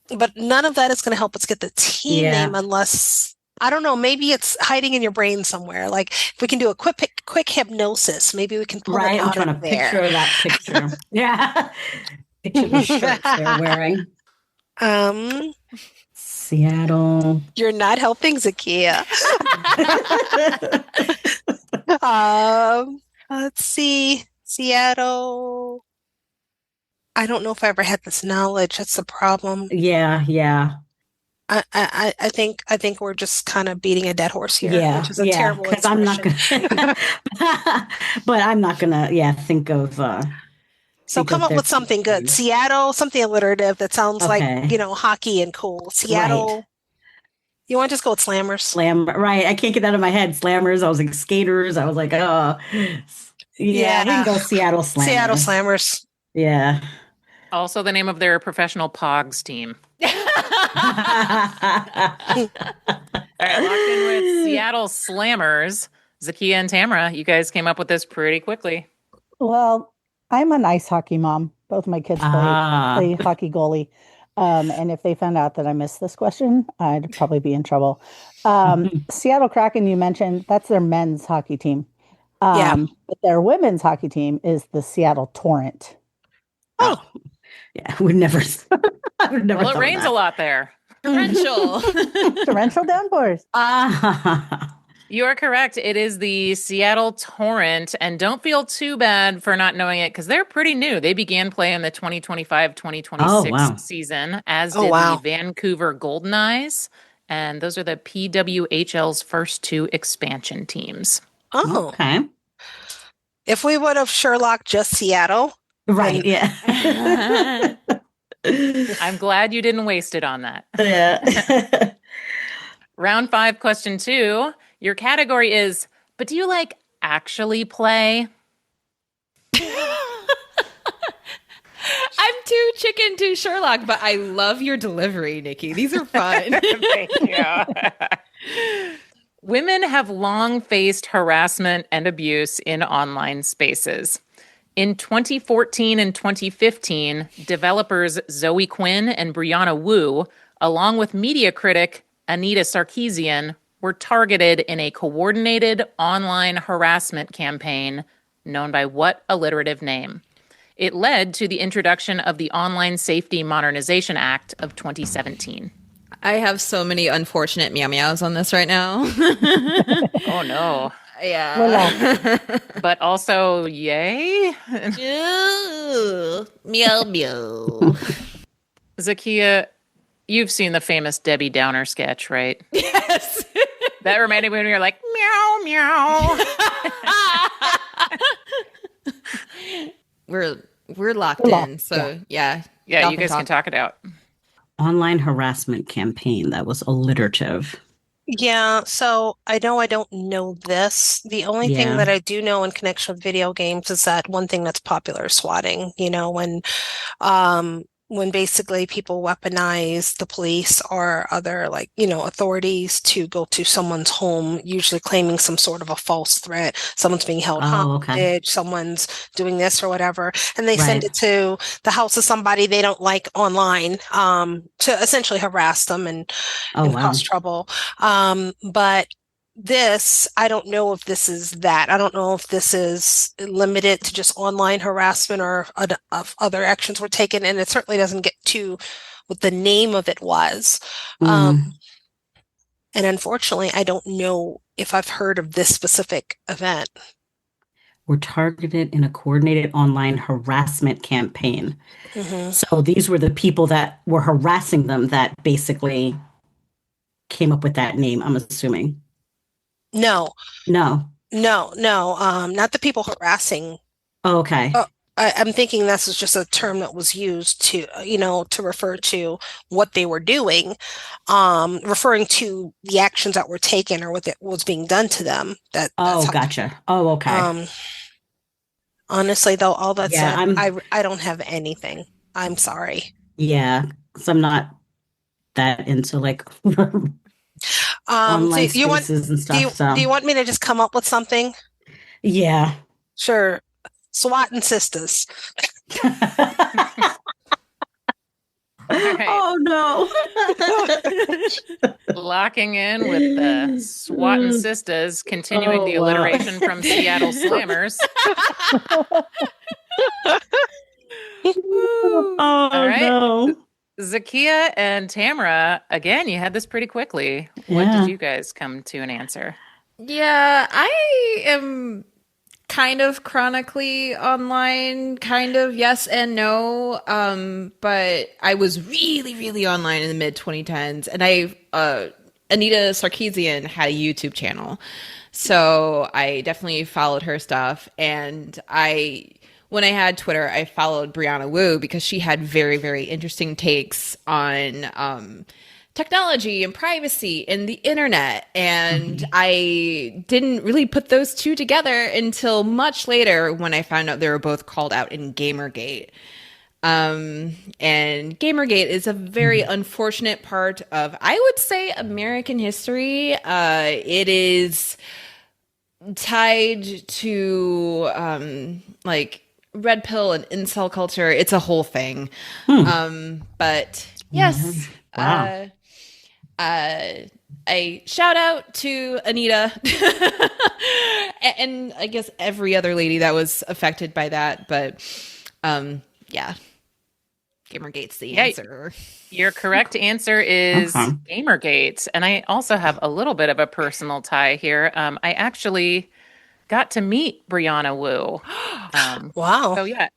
Speaker 10: but none of that is going to help us get the team name unless I don't know. Maybe it's hiding in your brain somewhere. Like if we can do a quick hypnosis, maybe we can pull it
Speaker 8: I'm
Speaker 10: out
Speaker 8: trying
Speaker 10: of
Speaker 8: to
Speaker 10: there.
Speaker 8: picture that picture. Yeah. Picture the shirts they're wearing. Seattle.
Speaker 10: You're not helping, Zahkia. Let's see. Seattle. I don't know if I ever had this knowledge. That's the problem.
Speaker 8: Yeah.
Speaker 10: I think we're just kind of beating a dead horse here,
Speaker 8: Yeah,
Speaker 10: which is a terrible
Speaker 8: because I'm not
Speaker 10: expression.
Speaker 8: gonna, but I'm not gonna, think of.
Speaker 10: So come up with something good. Seattle, something alliterative that sounds like, hockey and cool. Seattle. Right. You want to just go with slammers?
Speaker 8: Right. I can't get that out of my head. Slammers. I was like skaters. I was like, oh, yeah. We can go Seattle Slammers.
Speaker 10: Seattle Slammers.
Speaker 8: Yeah.
Speaker 7: Also the name of their professional Pogs team. All right, locked in with Seattle Slammers. Zahkia and Tamara, you guys came up with this pretty quickly.
Speaker 9: Well, I'm an ice hockey mom. Both my kids play hockey goalie. And if they found out that I missed this question, I'd probably be in trouble. Seattle Kraken, you mentioned, that's their men's hockey team. But their women's hockey team is the Seattle Torrent.
Speaker 8: Oh. Yeah, I would never.
Speaker 7: Well, it rains a lot there.
Speaker 9: Torrential downpours.
Speaker 7: You are correct. It is the Seattle Torrent, and don't feel too bad for not knowing it because they're pretty new. They began play in the 2025-2026 season, as did the Vancouver Golden Eyes, and those are the PWHL's first two expansion teams.
Speaker 10: Oh, okay. If we would have Sherlock just Seattle.
Speaker 8: Right, yeah.
Speaker 7: I'm glad you didn't waste it on that.
Speaker 8: Yeah.
Speaker 7: Round 5, question 2. Your category is, but do you actually play?
Speaker 3: I'm too chicken to Sherlock, but I love your delivery, Nikki. These are fun.
Speaker 7: Thank you. Women have long faced harassment and abuse in online spaces. In 2014 and 2015, developers Zoe Quinn and Brianna Wu, along with media critic Anita Sarkeesian, were targeted in a coordinated online harassment campaign known by what alliterative name? It led to the introduction of the Online Safety Modernization Act of 2017.
Speaker 3: I have so many unfortunate meow meows on this right now.
Speaker 7: Oh, no.
Speaker 3: Yeah.
Speaker 7: But also, yay?
Speaker 3: Meow meow.
Speaker 7: Zahkia, you've seen the famous Debbie Downer sketch, right?
Speaker 3: Yes.
Speaker 7: That reminded me when you're like, meow, meow.
Speaker 3: We're locked in, so yeah.
Speaker 7: Yeah, you guys can talk it out.
Speaker 8: Online harassment campaign. That was alliterative.
Speaker 10: Yeah, so I know I don't know this. The only thing that I do know in connection with video games is that one thing that's popular is swatting. When basically people weaponize the police or other authorities to go to someone's home, usually claiming some sort of a false threat. Someone's being held hostage, someone's doing this or whatever, and they send it to the house of somebody they don't like online to essentially harass them and cause trouble. But this, I don't know if this is that. I don't know if this is limited to just online harassment or other actions were taken, and it certainly doesn't get to what the name of it was. And unfortunately, I don't know if I've heard of this specific event.
Speaker 8: Were targeted in a coordinated online harassment campaign. Mm-hmm. So these were the people that were harassing them that basically came up with that name, I'm assuming.
Speaker 10: No.
Speaker 8: Not
Speaker 10: the people harassing.
Speaker 8: Oh, okay.
Speaker 10: I'm thinking this is just a term that was used to refer to what they were doing, referring to the actions that were taken or what was being done to them.
Speaker 8: Gotcha. Oh, okay.
Speaker 10: Honestly, though, all that said, I don't have anything. I'm sorry.
Speaker 8: Yeah, because I'm not that into online spaces and stuff.
Speaker 10: Do you want me to just come up with something?
Speaker 8: Yeah.
Speaker 10: Sure. SWAT and sisters.
Speaker 7: right.
Speaker 8: Oh no.
Speaker 7: Locking in with the swatting sisters, continuing the alliteration from Seattle Slammers.
Speaker 8: Oh
Speaker 7: All right.
Speaker 8: no.
Speaker 7: Zahkia and Tamara, again, you had this pretty quickly. What
Speaker 8: Yeah.
Speaker 7: did you guys come to an answer?
Speaker 3: Yeah, I am kind of chronically online, kind of yes and no. But I was really, really online in the mid 2010s, and Anita Sarkeesian had a YouTube channel, so I definitely followed her stuff. And when I had Twitter, I followed Brianna Wu because she had very, very interesting takes on technology and privacy and the internet. And I didn't really put those two together until much later when I found out they were both called out in Gamergate. And Gamergate is a very unfortunate part of, I would say, American history. It is tied to like red pill and incel culture. It's a whole thing. But yes,
Speaker 8: Wow.
Speaker 3: a shout out to Anita and I guess every other lady that was affected by that. But yeah, Gamergate's the answer.
Speaker 7: Your correct answer is Gamergate. And I also have a little bit of a personal tie here. I actually got to meet Brianna Wu.
Speaker 10: Wow.
Speaker 7: So yeah,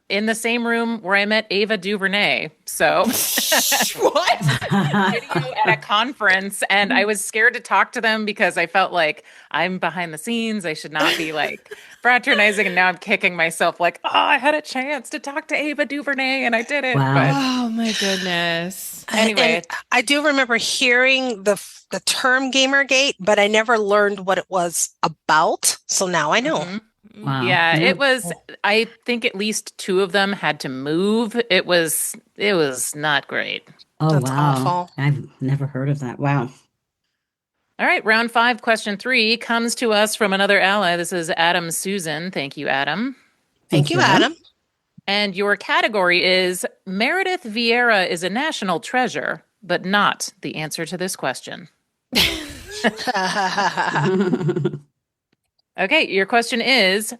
Speaker 7: in the same room where I met Ava DuVernay. So
Speaker 3: what?
Speaker 7: Video at a conference, and I was scared to talk to them because I felt like I'm behind the scenes. I should not be like fraternizing, and now I'm kicking myself like, oh, I had a chance to talk to Ava DuVernay and I did it.
Speaker 8: Wow.
Speaker 7: But
Speaker 3: Oh my goodness.
Speaker 7: anyway,
Speaker 10: And I do remember hearing the term Gamergate, but I never learned what it was about. So now I know.
Speaker 8: Wow.
Speaker 7: yeah, it was. I think at least two of them had to move. It was not great.
Speaker 8: Oh
Speaker 10: That's
Speaker 8: wow.
Speaker 10: awful.
Speaker 8: I've never heard of that. Wow.
Speaker 7: All right, round 5, question 3 comes to us from another ally. This is Adam Susan. Thank you, Adam.
Speaker 10: Thank you, Adam.
Speaker 7: And your category is Meredith Vieira is a national treasure, but not the answer to this question. Okay, your question is,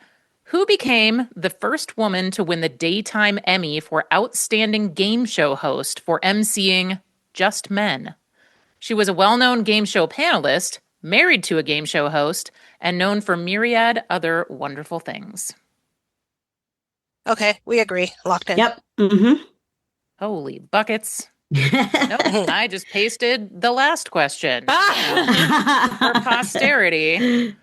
Speaker 7: who became the first woman to win the Daytime Emmy for Outstanding Game Show Host for emceeing Just Men? She was a well-known game show panelist, married to a game show host, and known for myriad other wonderful things.
Speaker 10: Okay, we agree. Locked in.
Speaker 8: Yep. Mm-hmm.
Speaker 7: Holy buckets. Nope, I just pasted the last question. For posterity,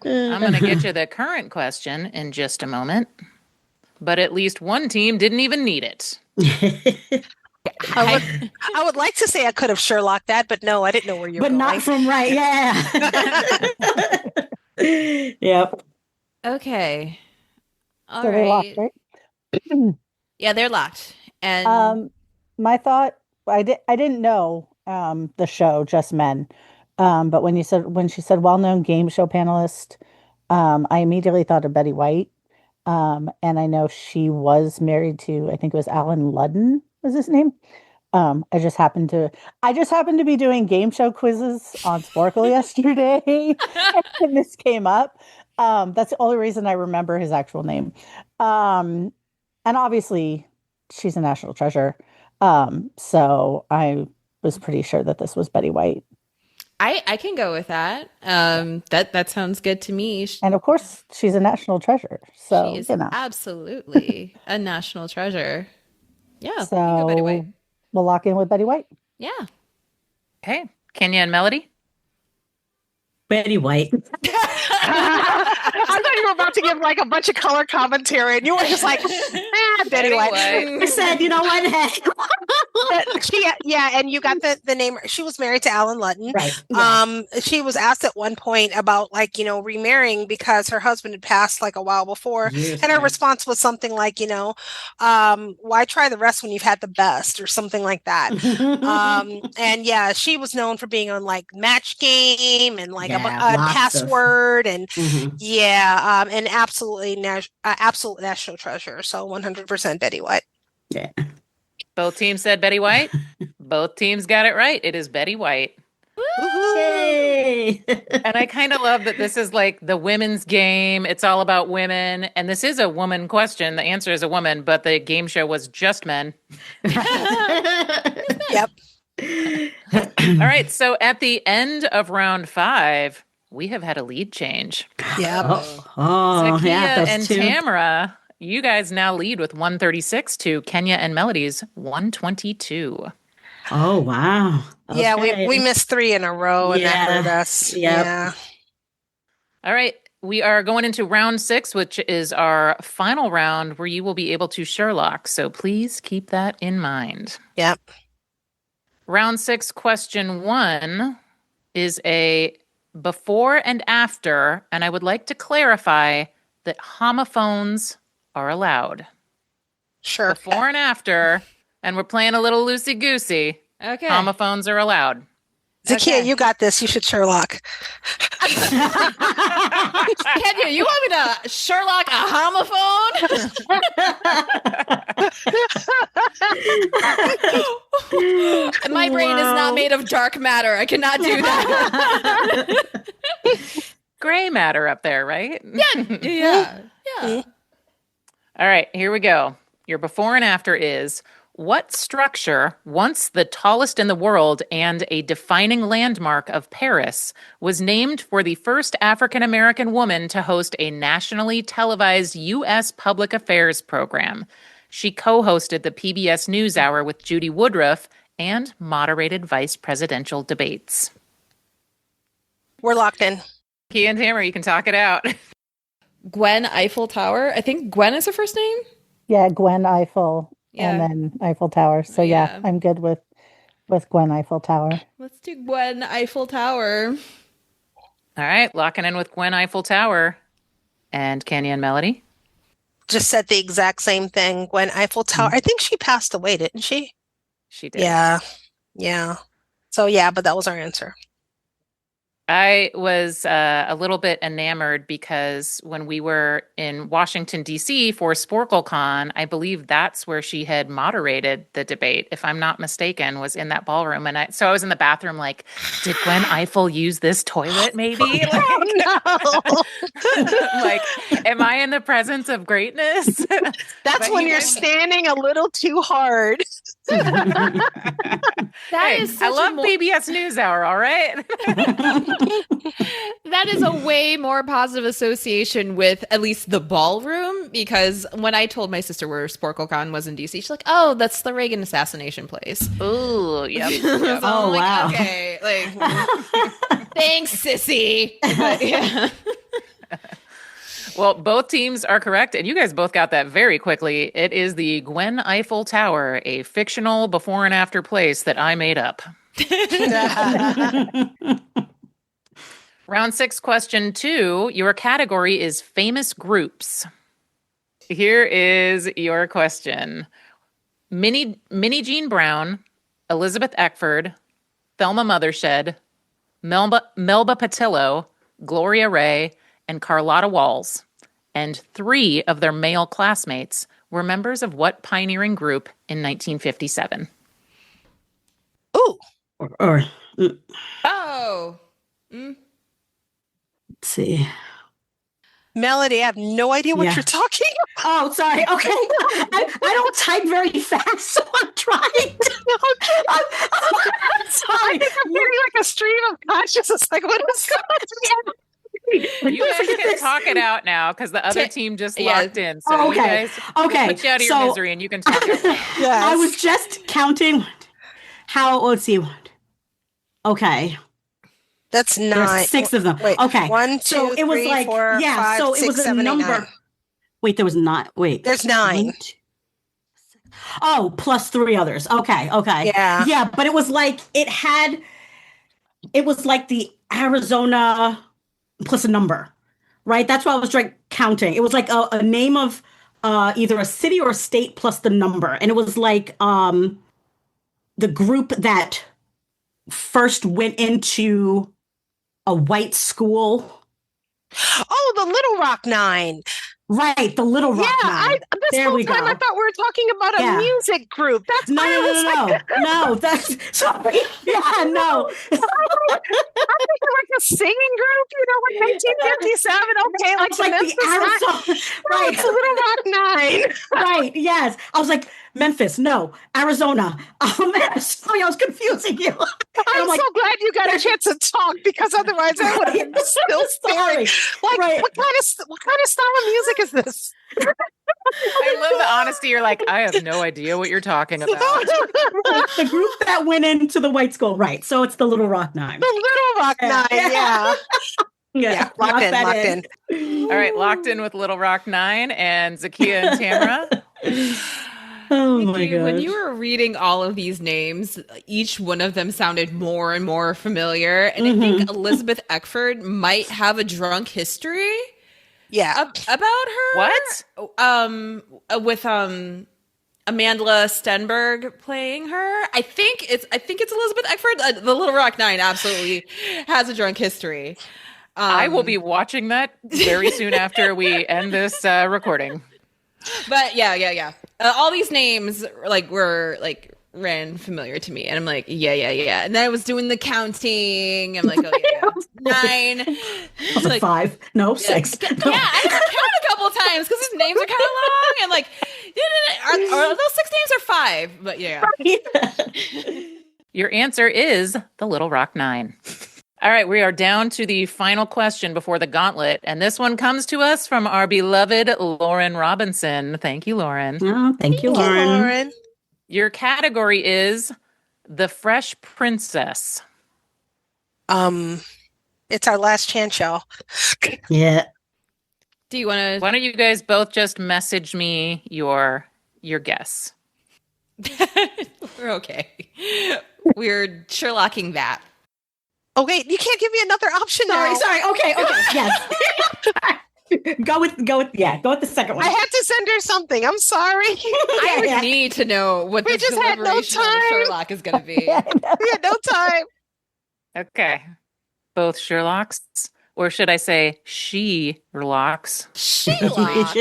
Speaker 7: I'm going to get you the current question in just a moment. But at least one team didn't even need it.
Speaker 10: I would like to say I could have Sherlocked that, but no, I didn't know where you were
Speaker 8: But
Speaker 10: going.
Speaker 8: not from right. Yeah. Yep.
Speaker 3: Okay. All
Speaker 9: So they're locked,
Speaker 3: right.
Speaker 9: right?
Speaker 3: Yeah, they're locked. And
Speaker 9: My thought, I didn't know the show Just Men, but when she said well-known game show panelist, I immediately thought of Betty White, and I know she was married to, I think it was Alan Ludden was his name. I just happened to be doing game show quizzes on Sporkle yesterday, and this came up. That's the only reason I remember his actual name. And obviously, she's a national treasure. So I was pretty sure that this was Betty White.
Speaker 3: I can go with that. That sounds good to me.
Speaker 9: And of course, she's a national treasure. So
Speaker 3: She is
Speaker 9: you know.
Speaker 3: absolutely a national treasure. Yeah, we can
Speaker 9: So
Speaker 3: go Betty White.
Speaker 9: we'll lock in with Betty White.
Speaker 3: Yeah.
Speaker 7: Okay, Kenya and Melody?
Speaker 8: Betty White.
Speaker 10: I thought you were about to give like a bunch of color commentary, and you were just like, Betty White.
Speaker 8: I said, you know what? Heck.
Speaker 10: And you got the name. She was married to Alan Ludden.
Speaker 8: Right. Yeah.
Speaker 10: She was asked at one point about remarrying because her husband had passed like a while before,
Speaker 8: Yes,
Speaker 10: and her
Speaker 8: right.
Speaker 10: response was something like, why try the rest when you've had the best, or something like that. And yeah, she was known for being on like Match Game and like a
Speaker 8: lots of-
Speaker 10: Password, and
Speaker 8: Mhm.
Speaker 10: and absolute national treasure. So 100% Betty White.
Speaker 8: Yeah.
Speaker 7: Both teams said Betty White. Both teams got it right. It is Betty White.
Speaker 8: Yay!
Speaker 7: And I kind of love that this is like the women's game. It's all about women. And this is a woman question. The answer is a woman, but the game show was just men.
Speaker 10: Yep.
Speaker 7: All right. So at the end of round 5, we have had a lead change.
Speaker 10: Yep.
Speaker 7: Zahkia
Speaker 8: yeah,
Speaker 7: and
Speaker 8: two.
Speaker 7: Tamara, you guys now lead with 136 to Kenya and Melody's 122.
Speaker 8: Oh, wow.
Speaker 10: Yeah,
Speaker 8: Okay.
Speaker 10: we missed 3 in a row, and that hurt us.
Speaker 8: Yep.
Speaker 10: Yeah.
Speaker 7: All right. We are going into round 6, which is our final round where you will be able to Sherlock. So please keep that in mind.
Speaker 10: Yep.
Speaker 7: Round 6, question 1 is a before and after, and I would like to clarify that homophones are allowed.
Speaker 10: Sure.
Speaker 7: Before and after, and we're playing a little loosey-goosey.
Speaker 3: Okay.
Speaker 7: Homophones are allowed.
Speaker 10: Zahkia, you got this. You should Sherlock.
Speaker 3: Kenya, you want me to Sherlock a homophone? My brain is not made of dark matter. I cannot do that.
Speaker 7: Gray matter up there, right?
Speaker 3: Yeah.
Speaker 7: All right, here we go. Your before and after is, what structure, once the tallest in the world and a defining landmark of Paris, was named for the first African-American woman to host a nationally televised U.S. public affairs program? She co-hosted the PBS NewsHour with Judy Woodruff and moderated vice presidential debates.
Speaker 10: We're locked in.
Speaker 7: Key and Tamara, you can talk it out.
Speaker 3: Gwen Eiffel Tower. I think Gwen is her first name.
Speaker 9: Yeah, Gwen Eiffel.
Speaker 3: Yeah.
Speaker 9: And then Eiffel Tower. So yeah, I'm good with Gwen Eiffel Tower.
Speaker 3: Let's do Gwen Eiffel Tower.
Speaker 7: All right, locking in with Gwen Eiffel Tower. And Kenya and Melody?
Speaker 10: Just said the exact same thing. Gwen Eiffel Tower. I think she passed away, didn't she?
Speaker 7: She did.
Speaker 10: Yeah. Yeah. So yeah, but that was our answer.
Speaker 7: I was a little bit enamored because when we were in Washington, D.C. for SporkleCon, I believe that's where she had moderated the debate, if I'm not mistaken, was in that ballroom. And so I was in the bathroom like, did Gwen Eiffel use this toilet maybe? Like, am I in the presence of greatness?
Speaker 10: That's when you're standing a little too hard.
Speaker 3: That is
Speaker 7: I love PBS NewsHour, all right?
Speaker 3: That is a way more positive association with at least the ballroom, because when I told my sister where SporkleCon was in DC, she's like, "Oh, that's the Reagan assassination place."
Speaker 7: Ooh, yep.
Speaker 3: So
Speaker 8: Oh,
Speaker 3: I'm like,
Speaker 8: wow.
Speaker 3: okay, like, thanks, sissy. But, yeah.
Speaker 7: Well, both teams are correct, and you guys both got that very quickly. It is the Gwen Eiffel Tower, a fictional before and after place that I made up. Round 6, question 2. Your category is famous groups. Here is your question. Minnie Jean Brown, Elizabeth Eckford, Thelma Mothershed, Melba Patillo, Gloria Ray, and Carlotta Walls, and 3 of their male classmates were members of what pioneering group in 1957?
Speaker 10: Ooh.
Speaker 3: Oh.
Speaker 8: Let's see.
Speaker 10: Melody, I have no idea what you're talking about.
Speaker 8: Oh, sorry. Okay. I don't type very fast, so I'm trying to. I'm sorry.
Speaker 10: I think I'm hearing like a stream of consciousness. Like, what is that?
Speaker 7: You guys can talk it out now because the other team just locked in. So you guys
Speaker 8: Okay.
Speaker 7: put you out of your misery and you can talk it out.
Speaker 10: Yes.
Speaker 8: I was just counting let's see. Okay.
Speaker 10: That's 9.
Speaker 8: There's 6 of them.
Speaker 10: Wait,
Speaker 8: Okay.
Speaker 10: 1, 2,
Speaker 8: so it was
Speaker 10: 3,
Speaker 8: like
Speaker 10: 4, 5,
Speaker 8: so
Speaker 10: 6,
Speaker 8: it was
Speaker 10: 7,
Speaker 8: a
Speaker 10: 8,
Speaker 8: number.
Speaker 10: 9.
Speaker 8: Wait, there was not. Wait.
Speaker 10: There's 9.
Speaker 8: 1, 2, oh, plus 3 others. Okay.
Speaker 10: Yeah.
Speaker 8: Yeah, but it was like it was like the Arizona plus a number, right? That's why I was like counting. It was like a name of either a city or a state plus the number. And it was like the group that first went into a white school.
Speaker 10: Oh, the Little Rock 9.
Speaker 8: Right, the Little Rock Nine.
Speaker 10: This
Speaker 8: There
Speaker 10: whole
Speaker 8: we
Speaker 10: time
Speaker 8: go.
Speaker 10: I thought we were talking about a music group. That's
Speaker 8: No,
Speaker 10: why I was like,
Speaker 8: no. That's sorry. Yeah, no.
Speaker 10: I'm thinking like a singing group, like 1957. Okay, like
Speaker 8: It's like the Arizona. Right,
Speaker 10: it's a Little Rock Nine.
Speaker 8: Right. Yes. I was like, Memphis, no, Arizona. Sorry, I was confusing you.
Speaker 10: I'm so glad you got a chance to talk because otherwise I would have been still staring. Like, what kind of style of music is this?
Speaker 7: I love the honesty. You're like, I have no idea what you're talking about.
Speaker 8: The group that went into the white school, right? So it's the Little Rock Nine.
Speaker 10: The Little Rock Nine, yeah.
Speaker 8: Yeah,
Speaker 10: locked in.
Speaker 7: All right, locked in with Little Rock Nine and Zahkia and Tamara.
Speaker 8: Oh my god!
Speaker 3: When you were reading all of these names, each one of them sounded more and more familiar. And I think Elizabeth Eckford might have a drunk history.
Speaker 10: Yeah,
Speaker 3: about her.
Speaker 7: What?
Speaker 3: With Amanda Stenberg playing her. I think it's Elizabeth Eckford. The Little Rock Nine absolutely has a drunk history.
Speaker 7: I will be watching that very soon after we end this recording.
Speaker 3: But yeah. All these names ran familiar to me, and I'm like, yeah. And then I was doing the counting. I'm like, oh yeah. 9.
Speaker 8: Was it 5? No, 6.
Speaker 3: Yeah, I had to count a couple of times because his names are kind of long, and like, are those 6 names or 5? But yeah.
Speaker 7: Your answer is the Little Rock Nine. All right, we are down to the final question before the gauntlet, and this one comes to us from our beloved Lauren Robinson. Thank you, Lauren.
Speaker 8: Oh, thank you, Lauren.
Speaker 7: Your category is The Fresh Princess.
Speaker 10: It's our last chance, y'all.
Speaker 8: Yeah.
Speaker 3: Do you want to?
Speaker 7: Why don't you guys both just message me your guess?
Speaker 3: We're okay. We're Sherlocking that.
Speaker 10: Oh wait, you can't give me another option now.
Speaker 8: Sorry. Okay. Yes. Go with the second one.
Speaker 10: I had to send her something. I'm sorry.
Speaker 3: I would need to know what the deliberation of Sherlock is going to be.
Speaker 10: We had no time.
Speaker 7: Okay. Both Sherlocks, or should I say She-locks?
Speaker 3: She-lock.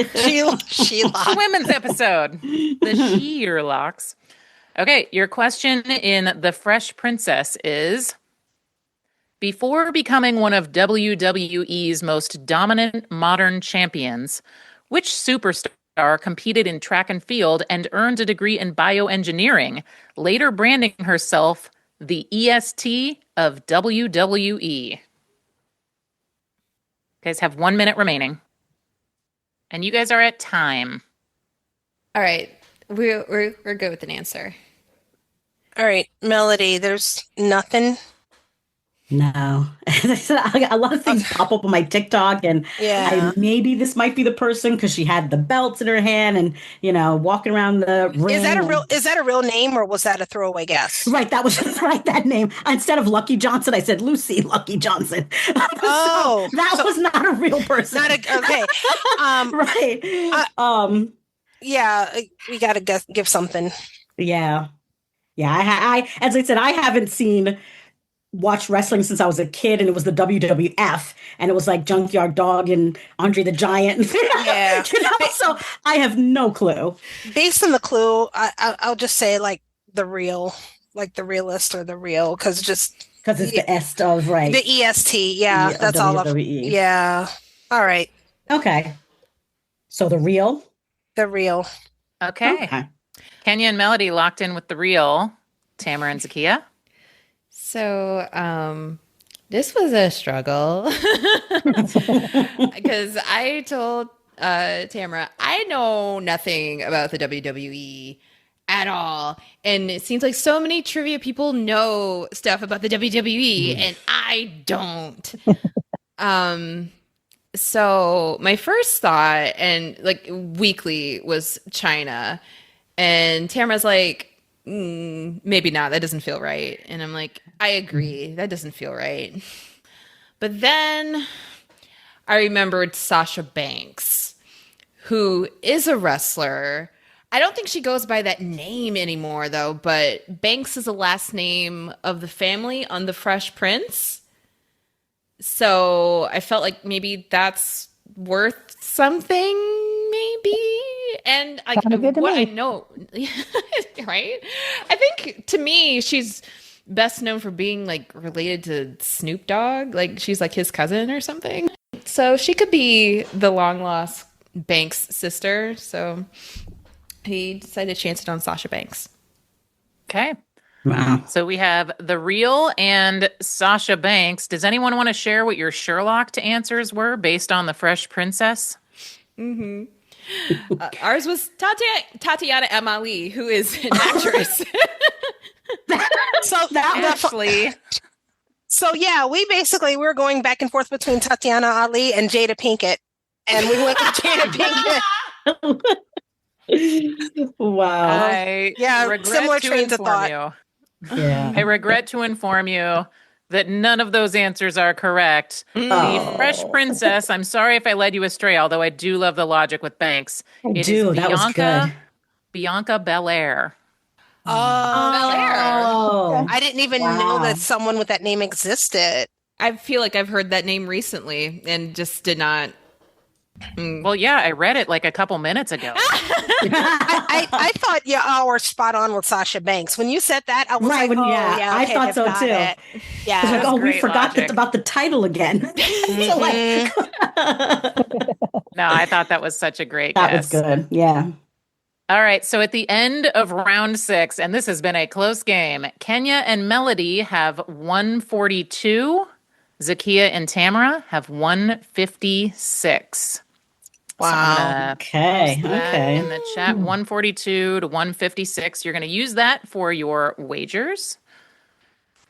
Speaker 10: She-lock.
Speaker 7: Women's episode. The She-locks. Okay, your question in The Fresh Princess is, before becoming one of WWE's most dominant modern champions, which superstar competed in track and field and earned a degree in bioengineering, later branding herself the EST of WWE? You guys have 1 minute remaining. And you guys are at time.
Speaker 3: All right. We're good with an answer.
Speaker 10: All right, Melody, there's nothing.
Speaker 8: No. A lot of things pop up on my TikTok, and maybe this might be the person because she had the belts in her hand and, walking around the ring.
Speaker 10: Is that a real name, or was that a throwaway guess?
Speaker 8: Right, that was right, that name. Instead of Lucky Johnson, I said Lucy Lucky Johnson.
Speaker 10: Oh.
Speaker 8: So that was not a real person.
Speaker 10: Okay.
Speaker 8: Right.
Speaker 10: Yeah, we got to give something.
Speaker 8: Yeah. Yeah, I as I said, I haven't watched wrestling since I was a kid, and it was the WWF, and it was like Junkyard Dog and Andre the Giant.
Speaker 10: Yeah.
Speaker 8: So I have no clue.
Speaker 10: Based on the clue, I'll just say like the real, like the realist or the real, because it's the est of, right?
Speaker 8: The
Speaker 10: EST, yeah, that's all of yeah. All right.
Speaker 8: Okay. So the real?
Speaker 10: The real.
Speaker 7: Okay. Kenya and Melody locked in with the real. Tamara and Zahkia?
Speaker 3: So, this was a struggle because I told Tamara, I know nothing about the WWE at all. And it seems like so many trivia people know stuff about the WWE and I don't. So my first thought, and like weekly, was China. And Tamara's like, maybe not. That doesn't feel right. And I'm like, I agree. That doesn't feel right. But then I remembered Sasha Banks, who is a wrestler. I don't think she goes by that name anymore, though. But Banks is the last name of the family on The Fresh Prince. So I felt like maybe that's worth something. maybe. And
Speaker 9: Sounded good to
Speaker 3: what I
Speaker 9: me.
Speaker 3: know, right? I think to me, she's best known for being like related to Snoop Dogg. Like she's like his cousin or something. So she could be the long lost Banks sister. So he decided to chance it on Sasha Banks.
Speaker 7: Okay.
Speaker 8: Wow.
Speaker 7: So we have The Real and Sasha Banks. Does anyone want to share what your Sherlocked answers were based on The Fresh Princess?
Speaker 3: Mm-hmm. Ours was Tatiana M. Ali, who is an actress.
Speaker 10: So
Speaker 7: Ashley.
Speaker 10: So yeah, we were going back and forth between Tatiana Ali and Jada Pinkett, and we went with Jada Pinkett.
Speaker 8: Wow.
Speaker 7: I regret
Speaker 10: similar
Speaker 7: to
Speaker 10: trains of
Speaker 7: inform
Speaker 10: thought.
Speaker 7: you.
Speaker 8: Yeah.
Speaker 7: I regret to inform you that none of those answers are correct. The Fresh Princess, I'm sorry if I led you astray, although I do love the logic with Banks. It is
Speaker 8: That was good.
Speaker 7: Bianca Belair.
Speaker 10: Oh, I didn't even know that someone with that name existed.
Speaker 3: I feel like I've heard that name recently and just did not.
Speaker 7: Well, yeah, I read it like a couple minutes ago.
Speaker 10: I thought y'all were spot on with Sasha Banks. When you said that, I was
Speaker 8: Right,
Speaker 10: like,
Speaker 8: I thought so too.
Speaker 10: It. Yeah,
Speaker 8: I was like, we
Speaker 7: great
Speaker 8: forgot
Speaker 7: logic.
Speaker 8: about the title again. So, like,
Speaker 7: No, I thought that was such a great
Speaker 8: that
Speaker 7: guess.
Speaker 8: was good. Yeah.
Speaker 7: All right, so at the end of round 6, and this has been a close game, Kenya and Melody have 142. Zahkia and Tamara have 156.
Speaker 10: Wow.
Speaker 8: Okay.
Speaker 7: In the chat, 142 to 156. You're going to use that for your wagers.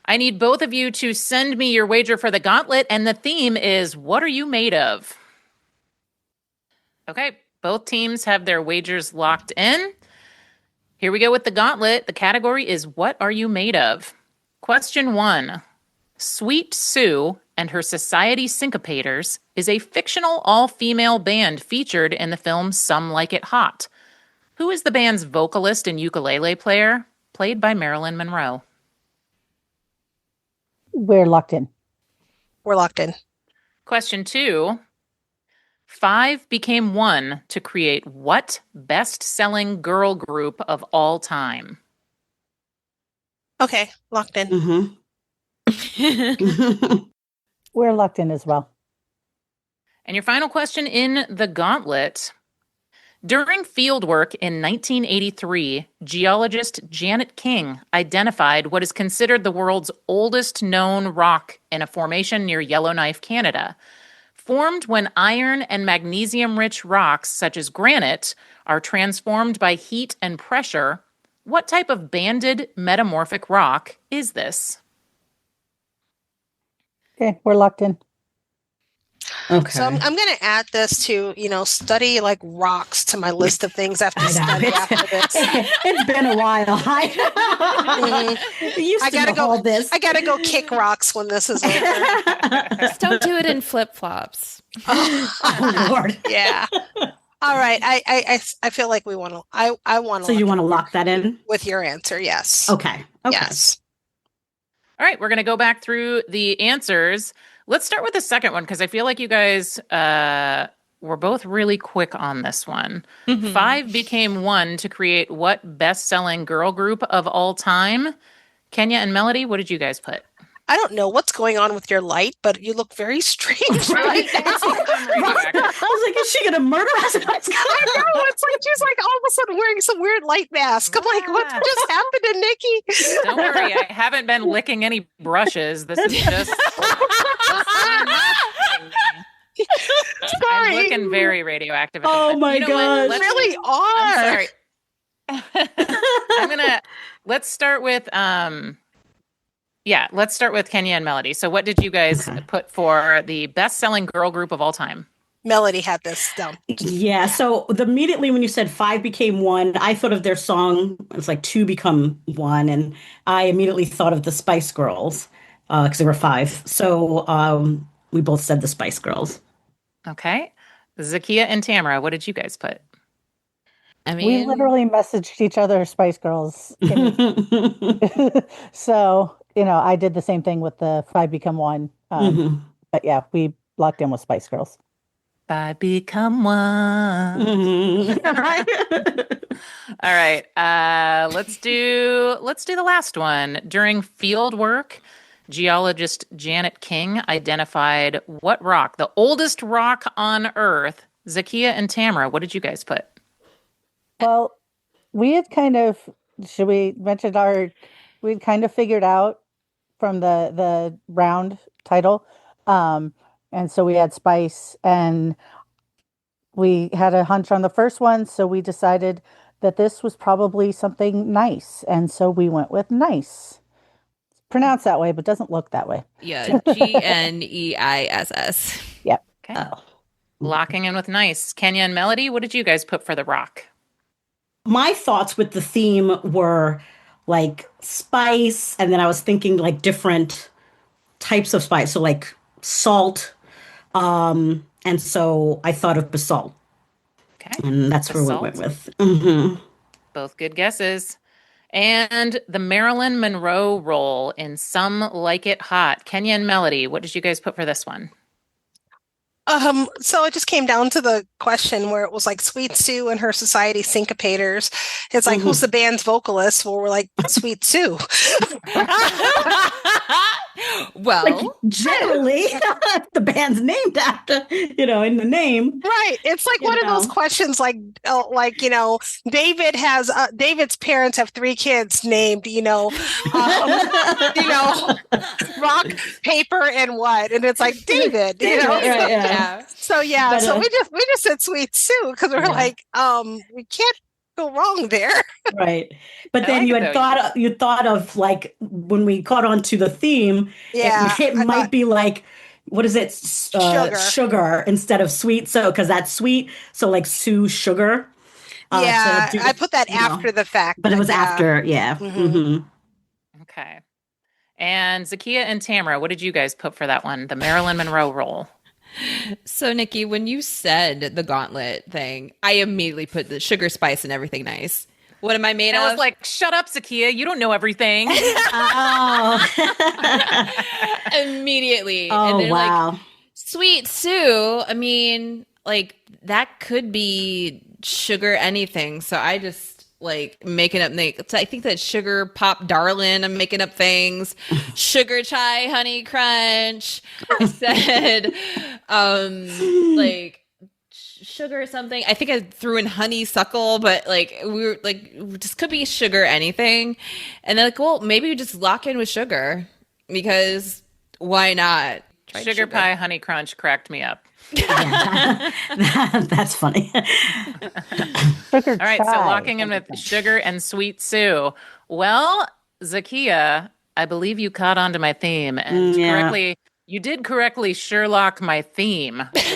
Speaker 7: I need both of you to send me your wager for the gauntlet, and the theme is, what are you made of? Okay, both teams have their wagers locked in. Here we go with the gauntlet. The category is, what are you made of? Question 1. Sweet Sue and her Society Syncopators is a fictional all-female band featured in the film Some Like It Hot. Who is the band's vocalist and ukulele player, played by Marilyn Monroe?
Speaker 9: We're locked in.
Speaker 10: We're locked in.
Speaker 7: Question 2. 5 became 1 to create what best-selling girl group of all time?
Speaker 10: Okay, locked in.
Speaker 9: We're locked in as well.
Speaker 7: And your final question in the gauntlet. During fieldwork in 1983, geologist Janet King identified what is considered the world's oldest known rock in a formation near Yellowknife, Canada. Formed when iron and magnesium-rich rocks, such as granite, are transformed by heat and pressure, what type of banded metamorphic rock is this?
Speaker 9: Okay, we're locked in.
Speaker 8: Okay.
Speaker 10: So I'm going to add this to, study like rocks to my list of things I have to study after this.
Speaker 8: It's been a while. I gotta
Speaker 10: go.
Speaker 8: All this.
Speaker 10: I gotta go kick rocks when this is over.
Speaker 3: Just don't do it in flip flops.
Speaker 8: Oh Lord.
Speaker 10: Yeah. All right. I feel like we want to. I want to.
Speaker 8: So you want to lock that in
Speaker 10: with your answer? Yes.
Speaker 8: Okay.
Speaker 10: Yes.
Speaker 7: All right, we're going to go back through the answers. Let's start with the second one because I feel like you guys were both really quick on this one. 5 became 1 to create what best-selling girl group of all time? Kenya and Melody, what did you guys put?
Speaker 10: I don't know what's going on with your light, but you look very strange right now.
Speaker 8: I was like, is she going to murder us?
Speaker 10: I know. It's like she's like all of a sudden wearing some weird light mask. I'm like, what just happened to Nikki?
Speaker 7: Don't worry, I haven't been licking any brushes. This is just...
Speaker 10: Sorry.
Speaker 7: I'm looking very radioactive.
Speaker 8: Oh my God.
Speaker 10: You really are.
Speaker 7: I'm sorry. Let's start with... let's start with Kenya and Melody. So what did you guys put for the best-selling girl group of all time?
Speaker 10: Melody had this down.
Speaker 8: Yeah, so immediately when you said 5 became 1, I thought of their song, it's like 2 become 1, and I immediately thought of the Spice Girls, because there were 5. So we both said the Spice Girls.
Speaker 7: Okay. Zahkia and Tamara, what did you guys put?
Speaker 3: I mean,
Speaker 9: we literally messaged each other Spice Girls. So, I did the same thing with the 5 become 1. But yeah, we locked in with Spice Girls.
Speaker 7: I become one. All right. Let's do the last one. During field work, geologist Janet King identified what rock, the oldest rock on Earth. Zahkia and Tamara, what did you guys put?
Speaker 9: Well, we had kind of, should we mention we'd kind of figured out from the round title. And so we had spice, and we had a hunch on the first one. So we decided that this was probably something nice. And so we went with nice. It's pronounced that way, but doesn't look that way.
Speaker 3: Yeah, Gneiss.
Speaker 9: Yep.
Speaker 7: Okay. Locking in with nice. Kenya and Melody, what did you guys put for the rock?
Speaker 8: My thoughts with the theme were like spice, and then I was thinking like different types of spice, so like salt, and so I thought of basalt.
Speaker 7: Okay,
Speaker 8: and that's basalt. Where we went with. Mm-hmm.
Speaker 7: Both good guesses. And the Marilyn Monroe role in Some Like It Hot. Kenya and Melody, what did you guys put for this one?
Speaker 10: So it just came down to the question where it was like Sweet Sue and her Society Syncopators. It's like, who's the band's vocalist? Well, we're like, Sweet Sue.
Speaker 3: Well,
Speaker 8: like, generally, the band's named after, in the name.
Speaker 10: Right. It's like one of those questions like, David has, David's parents have 3 kids named, rock, paper, and what? And it's like, David,
Speaker 3: Yeah.
Speaker 10: So we just said Sweet Sue because we're like, we can't go wrong there.
Speaker 8: Right. But then you thought of like when we caught on to the theme, it might be like, what is it? Sugar instead of sweet. So because that's sweet. So like Sue Sugar.
Speaker 10: I put that after the fact.
Speaker 8: But it was after, yeah. Mm-hmm.
Speaker 7: Okay. And Zahkia and Tamara, what did you guys put for that one? The Marilyn Monroe role.
Speaker 3: So, Nikki, when you said the gauntlet thing, I immediately put the sugar, spice, and everything nice. What am I made of?
Speaker 7: I was like, shut up, Zahkia. You don't know everything.
Speaker 3: Immediately.
Speaker 8: Oh,
Speaker 3: and then
Speaker 8: wow.
Speaker 3: Like, Sweet Sue, I mean, like, that could be sugar anything. So I just making up things. I think that sugar pop darling, I'm making up things. Sugar chai honey crunch. I said sugar something. I think I threw in honeysuckle, but we were just could be sugar anything. And then well, maybe we just lock in with sugar because why not?
Speaker 7: Sugar pie honey crunch cracked me up.
Speaker 8: That's funny.
Speaker 7: All right, so locking in with sugar and Sweet Sue. Well, Zahkia, I believe you caught on to my theme and you did correctly Sherlock my theme based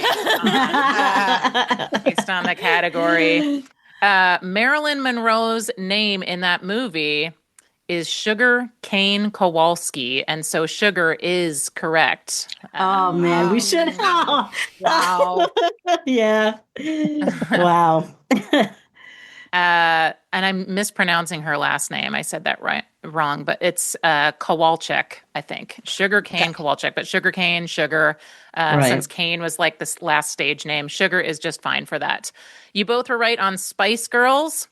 Speaker 7: on the category. Marilyn Monroe's name in that movie is Sugar Cane Kowalski, and so sugar is correct.
Speaker 8: Oh man, we should have. Wow. Yeah. Wow.
Speaker 7: And I'm mispronouncing her last name. I said that wrong, but it's Kowalczyk, I think. Sugar Cane Kowalczyk, but sugar cane, sugar. Since cane was like this last stage name, sugar is just fine for that. You both were right on Spice Girls.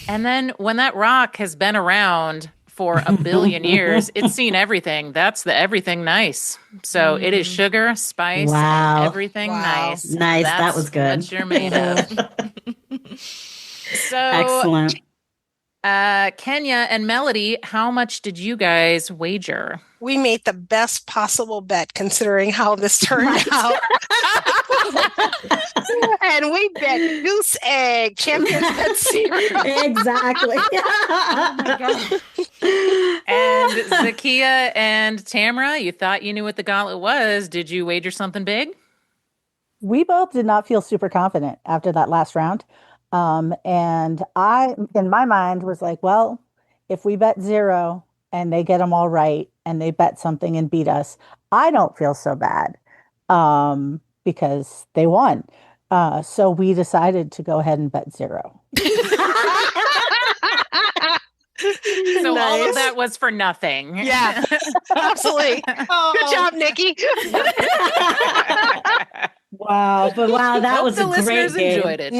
Speaker 7: And then when that rock has been around for a billion years, it's seen everything. That's the everything nice. So it is sugar, spice, and everything nice.
Speaker 8: Nice. That was good.
Speaker 7: What you're made of. So
Speaker 8: excellent.
Speaker 7: Kenya and Melody, how much did you guys wager?
Speaker 10: We made the best possible bet considering how this turned out. And we bet goose egg, champions bet cereal.
Speaker 8: Exactly.
Speaker 3: Oh my God.
Speaker 7: And Zahkia and Tamara, you thought you knew what the gauntlet was. Did you wager something big?
Speaker 9: We both did not feel super confident after that last round. And I, in my mind, was like, well, if we bet 0 and they get them all right and they bet something and beat us, I don't feel so bad because they won. So we decided to go ahead and bet 0.
Speaker 7: So all of that was for nothing.
Speaker 10: Yeah, absolutely. Good job, Nikki.
Speaker 8: Wow, but wow, that
Speaker 7: Hope
Speaker 8: was
Speaker 7: the
Speaker 8: a great
Speaker 7: listeners
Speaker 8: game.
Speaker 7: enjoyed it.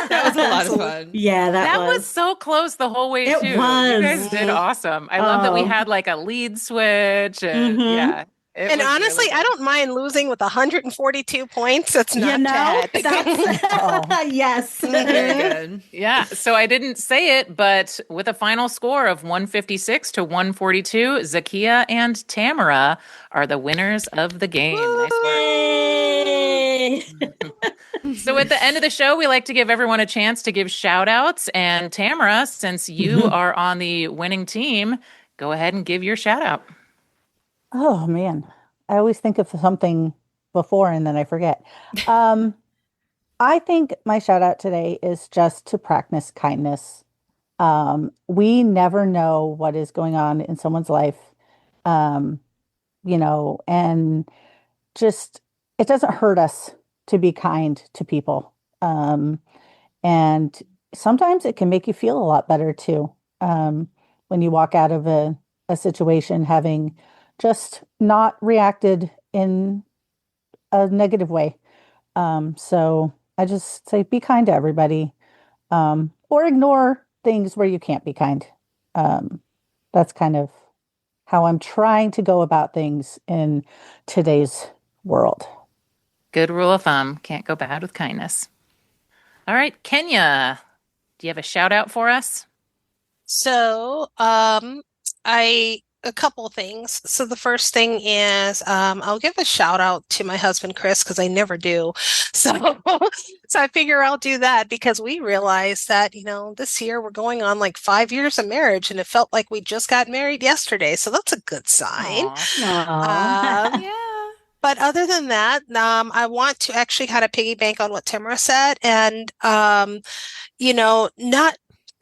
Speaker 3: That was a lot of fun.
Speaker 8: Yeah,
Speaker 7: That was so close the whole way,
Speaker 8: It
Speaker 7: too.
Speaker 8: was.
Speaker 7: You guys did awesome. I love that we
Speaker 8: Oh.
Speaker 7: had like a lead switch. And yeah.
Speaker 10: And honestly, I don't mind losing with 142 points. That's not bad.
Speaker 8: Yes.
Speaker 3: Very good.
Speaker 7: Yeah. So I didn't say it, but with a final score of 156 to 142, Zahkia and Tamara are the winners of the game. Nice work. So at the end of the show, we like to give everyone a chance to give shout outs. And Tamara, since you are on the winning team, go ahead and give your shout out.
Speaker 9: Oh man, I always think of something before and then I forget. I think my shout out today is just to practice kindness. We never know what is going on in someone's life, and just it doesn't hurt us to be kind to people. And sometimes it can make you feel a lot better too. When you walk out of a situation having just not reacted in a negative way. So I just say, be kind to everybody, or ignore things where you can't be kind. That's kind of how I'm trying to go about things in today's world.
Speaker 7: Good rule of thumb. Can't go bad with kindness. All right, Kenya, do you have a shout out for us?
Speaker 10: So, a couple of things. So the first thing is, I'll give a shout out to my husband, Chris, because I never do. So I figure I'll do that because we realized that, this year we're going on like 5 years of marriage and it felt like we just got married yesterday. So that's a good sign.
Speaker 3: Yeah.
Speaker 10: But other than that, I want to actually kind of piggy bank on what Tamara said and,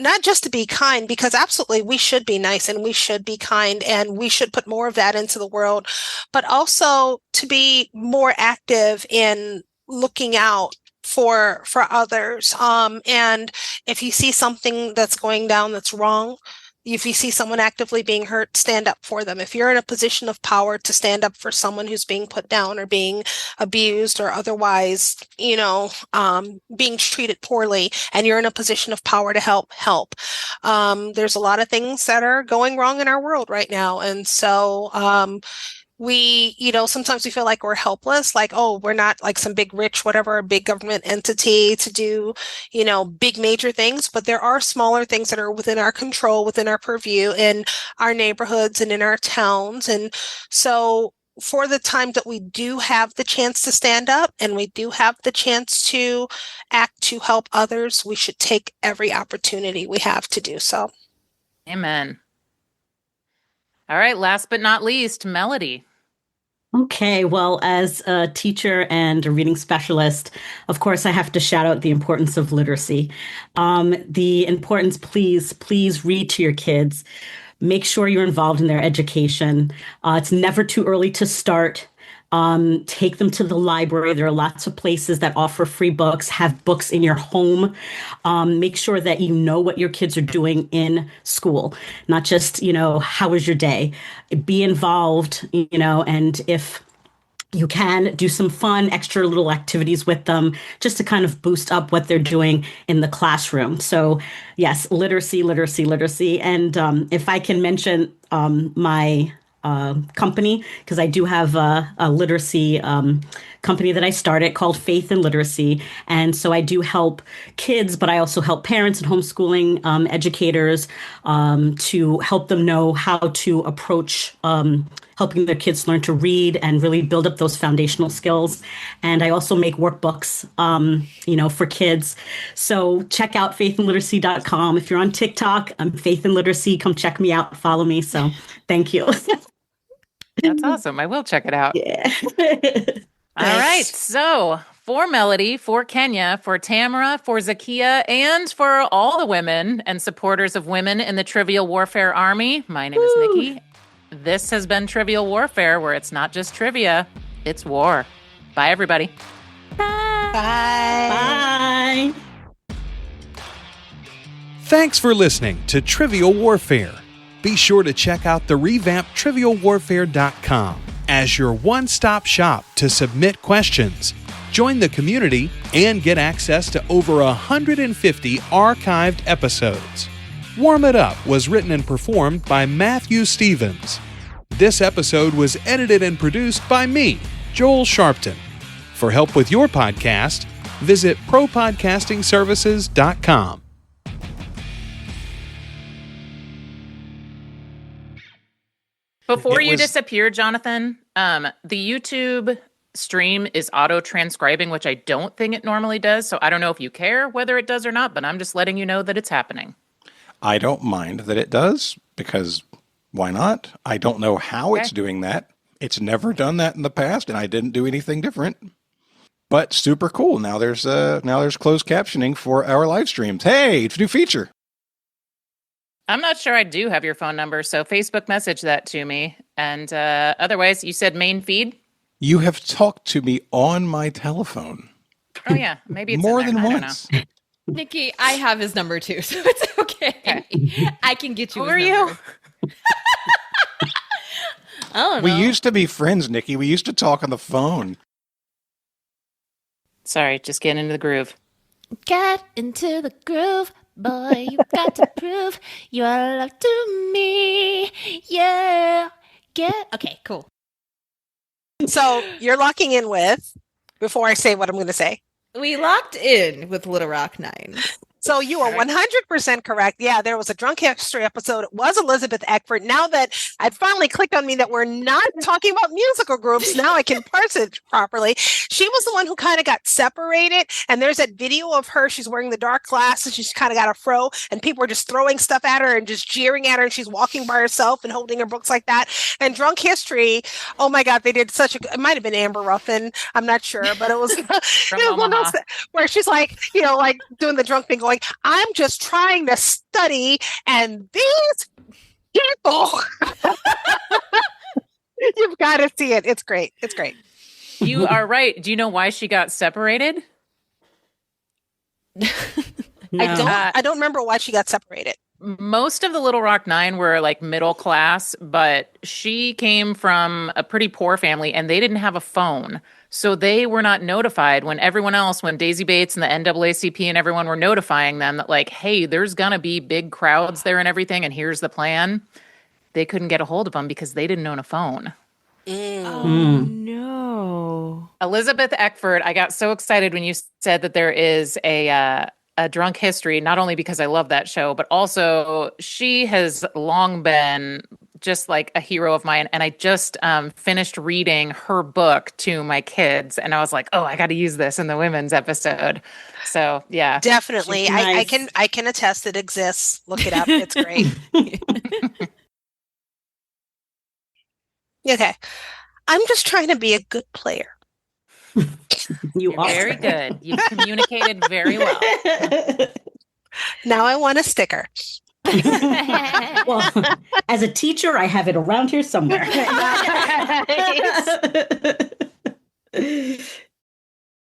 Speaker 10: not just to be kind, because absolutely we should be nice and we should be kind and we should put more of that into the world, but also to be more active in looking out for others. And if you see something that's going down that's wrong, if you see someone actively being hurt, stand up for them. If you're in a position of power to stand up for someone who's being put down or being abused or otherwise, being treated poorly, and you're in a position of power to help. There's a lot of things that are going wrong in our world right now. And so, we, sometimes we feel like we're helpless, like, oh, we're not like some big rich, whatever, big government entity to do, big major things, but there are smaller things that are within our control, within our purview in our neighborhoods and in our towns. And so for the time that we do have the chance to stand up and we do have the chance to act to help others, we should take every opportunity we have to do so.
Speaker 7: Amen. All right, last but not least, Melody.
Speaker 8: Okay, well, as a teacher and a reading specialist, of course, I have to shout out the importance of literacy. The importance, please read to your kids. Make sure you're involved in their education. It's never too early to start. Take them to the library. There are lots of places that offer free books, have books in your home. Make sure that you know what your kids are doing in school, not just, how was your day? Be involved, and if you can, do some fun, extra little activities with them just to kind of boost up what they're doing in the classroom. So yes, literacy. And if I can mention my company, because I do have a literacy company that I started called Faith and Literacy. And so I do help kids, but I also help parents and homeschooling educators to help them know how to approach helping their kids learn to read and really build up those foundational skills. And I also make workbooks, for kids. So check out faithandliteracy.com. If you're on TikTok, I'm Faith and Literacy. Come check me out. Follow me. So thank you.
Speaker 7: That's awesome. I will check it out.
Speaker 8: Yeah.
Speaker 7: All right. So for Melody, for Kenya, for Tamara, for Zahkia, and for all the women and supporters of women in the Trivial Warfare Army, my name is Nikki. This has been Trivial Warfare, where it's not just trivia, it's war. Bye, everybody.
Speaker 8: Bye.
Speaker 1: Thanks for listening to Trivial Warfare. Be sure to check out the revamped trivialwarfare.com as your one-stop shop to submit questions, Join the community and get access to over 150 archived episodes. Warm It Up was written and performed by Matthew Stevens. This episode was edited and produced by me, Joel Sharpton. For help with your podcast, visit propodcastingservices.com.
Speaker 7: Before you disappear, Jonathan, the YouTube stream is auto-transcribing, which I don't think it normally does. So I don't know if you care whether it does or not, but I'm just letting you know that it's happening.
Speaker 2: I don't mind that it does, because why not? I don't know how it's doing that. It's never done that in the past, and I didn't do anything different. But super cool. Now there's closed captioning for our live streams. Hey, it's a new feature.
Speaker 7: I'm not sure I do have your phone number, so Facebook message that to me. And otherwise, you said main feed?
Speaker 2: You have talked to me on my telephone.
Speaker 7: Oh, yeah. Maybe it's
Speaker 2: more
Speaker 7: in there.
Speaker 2: than
Speaker 7: I don't
Speaker 2: once.
Speaker 7: know.
Speaker 3: Nikki, I have his number too, so it's okay. I can get you.
Speaker 7: Who are you?
Speaker 3: I don't know.
Speaker 2: We used to be friends, Nikki. We used to talk on the phone.
Speaker 7: Sorry, just getting into the groove.
Speaker 5: Get into the groove, boy. You got to prove your love to me. Yeah.
Speaker 3: Okay, cool.
Speaker 10: So you're locking in with, before I say what I'm going to say.
Speaker 3: We locked in with Little Rock 9.
Speaker 10: So you are 100% correct. Yeah, there was a Drunk History episode. It was Elizabeth Eckford. Now that I finally clicked on me that we're not talking about musical groups, now I can parse it properly. She was the one who kind of got separated. And there's that video of her. She's wearing the dark glasses. She's kind of got a fro. And people are just throwing stuff at her and just jeering at her. And she's walking by herself and holding her books like that. And Drunk History, oh my God, they did such a, it might have been Amber Ruffin. I'm not sure. But it was, it was one of those where she's like, you know, like doing the drunk thing going, I'm just trying to study, and these people, you've got to see it. It's great. It's great.
Speaker 7: You are right. Do you know why she got separated?
Speaker 8: No.
Speaker 10: I don't remember why she got separated.
Speaker 7: Most of the Little Rock Nine were like middle class, but she came from a pretty poor family and they didn't have a phone. So they were not notified when everyone else, when Daisy Bates and the NAACP and everyone were notifying them that like, hey, there's going to be big crowds there and everything. And here's the plan. They couldn't get a hold of them because they didn't own a phone.
Speaker 3: Oh, no.
Speaker 7: Elizabeth Eckford, I got so excited when you said that there is a Drunk History, not only because I love that show, but also she has long been just like a hero of mine. And I just finished reading her book to my kids. And I was like, oh, I got to use this in the women's episode. So, yeah.
Speaker 10: Definitely.
Speaker 7: Nice.
Speaker 10: I can attest it exists. Look it up. It's great. Okay. I'm just trying to be a good player.
Speaker 8: You are
Speaker 7: very good. You communicated very well.
Speaker 10: Now I want a sticker.
Speaker 8: Well, as a teacher, I have it around here somewhere.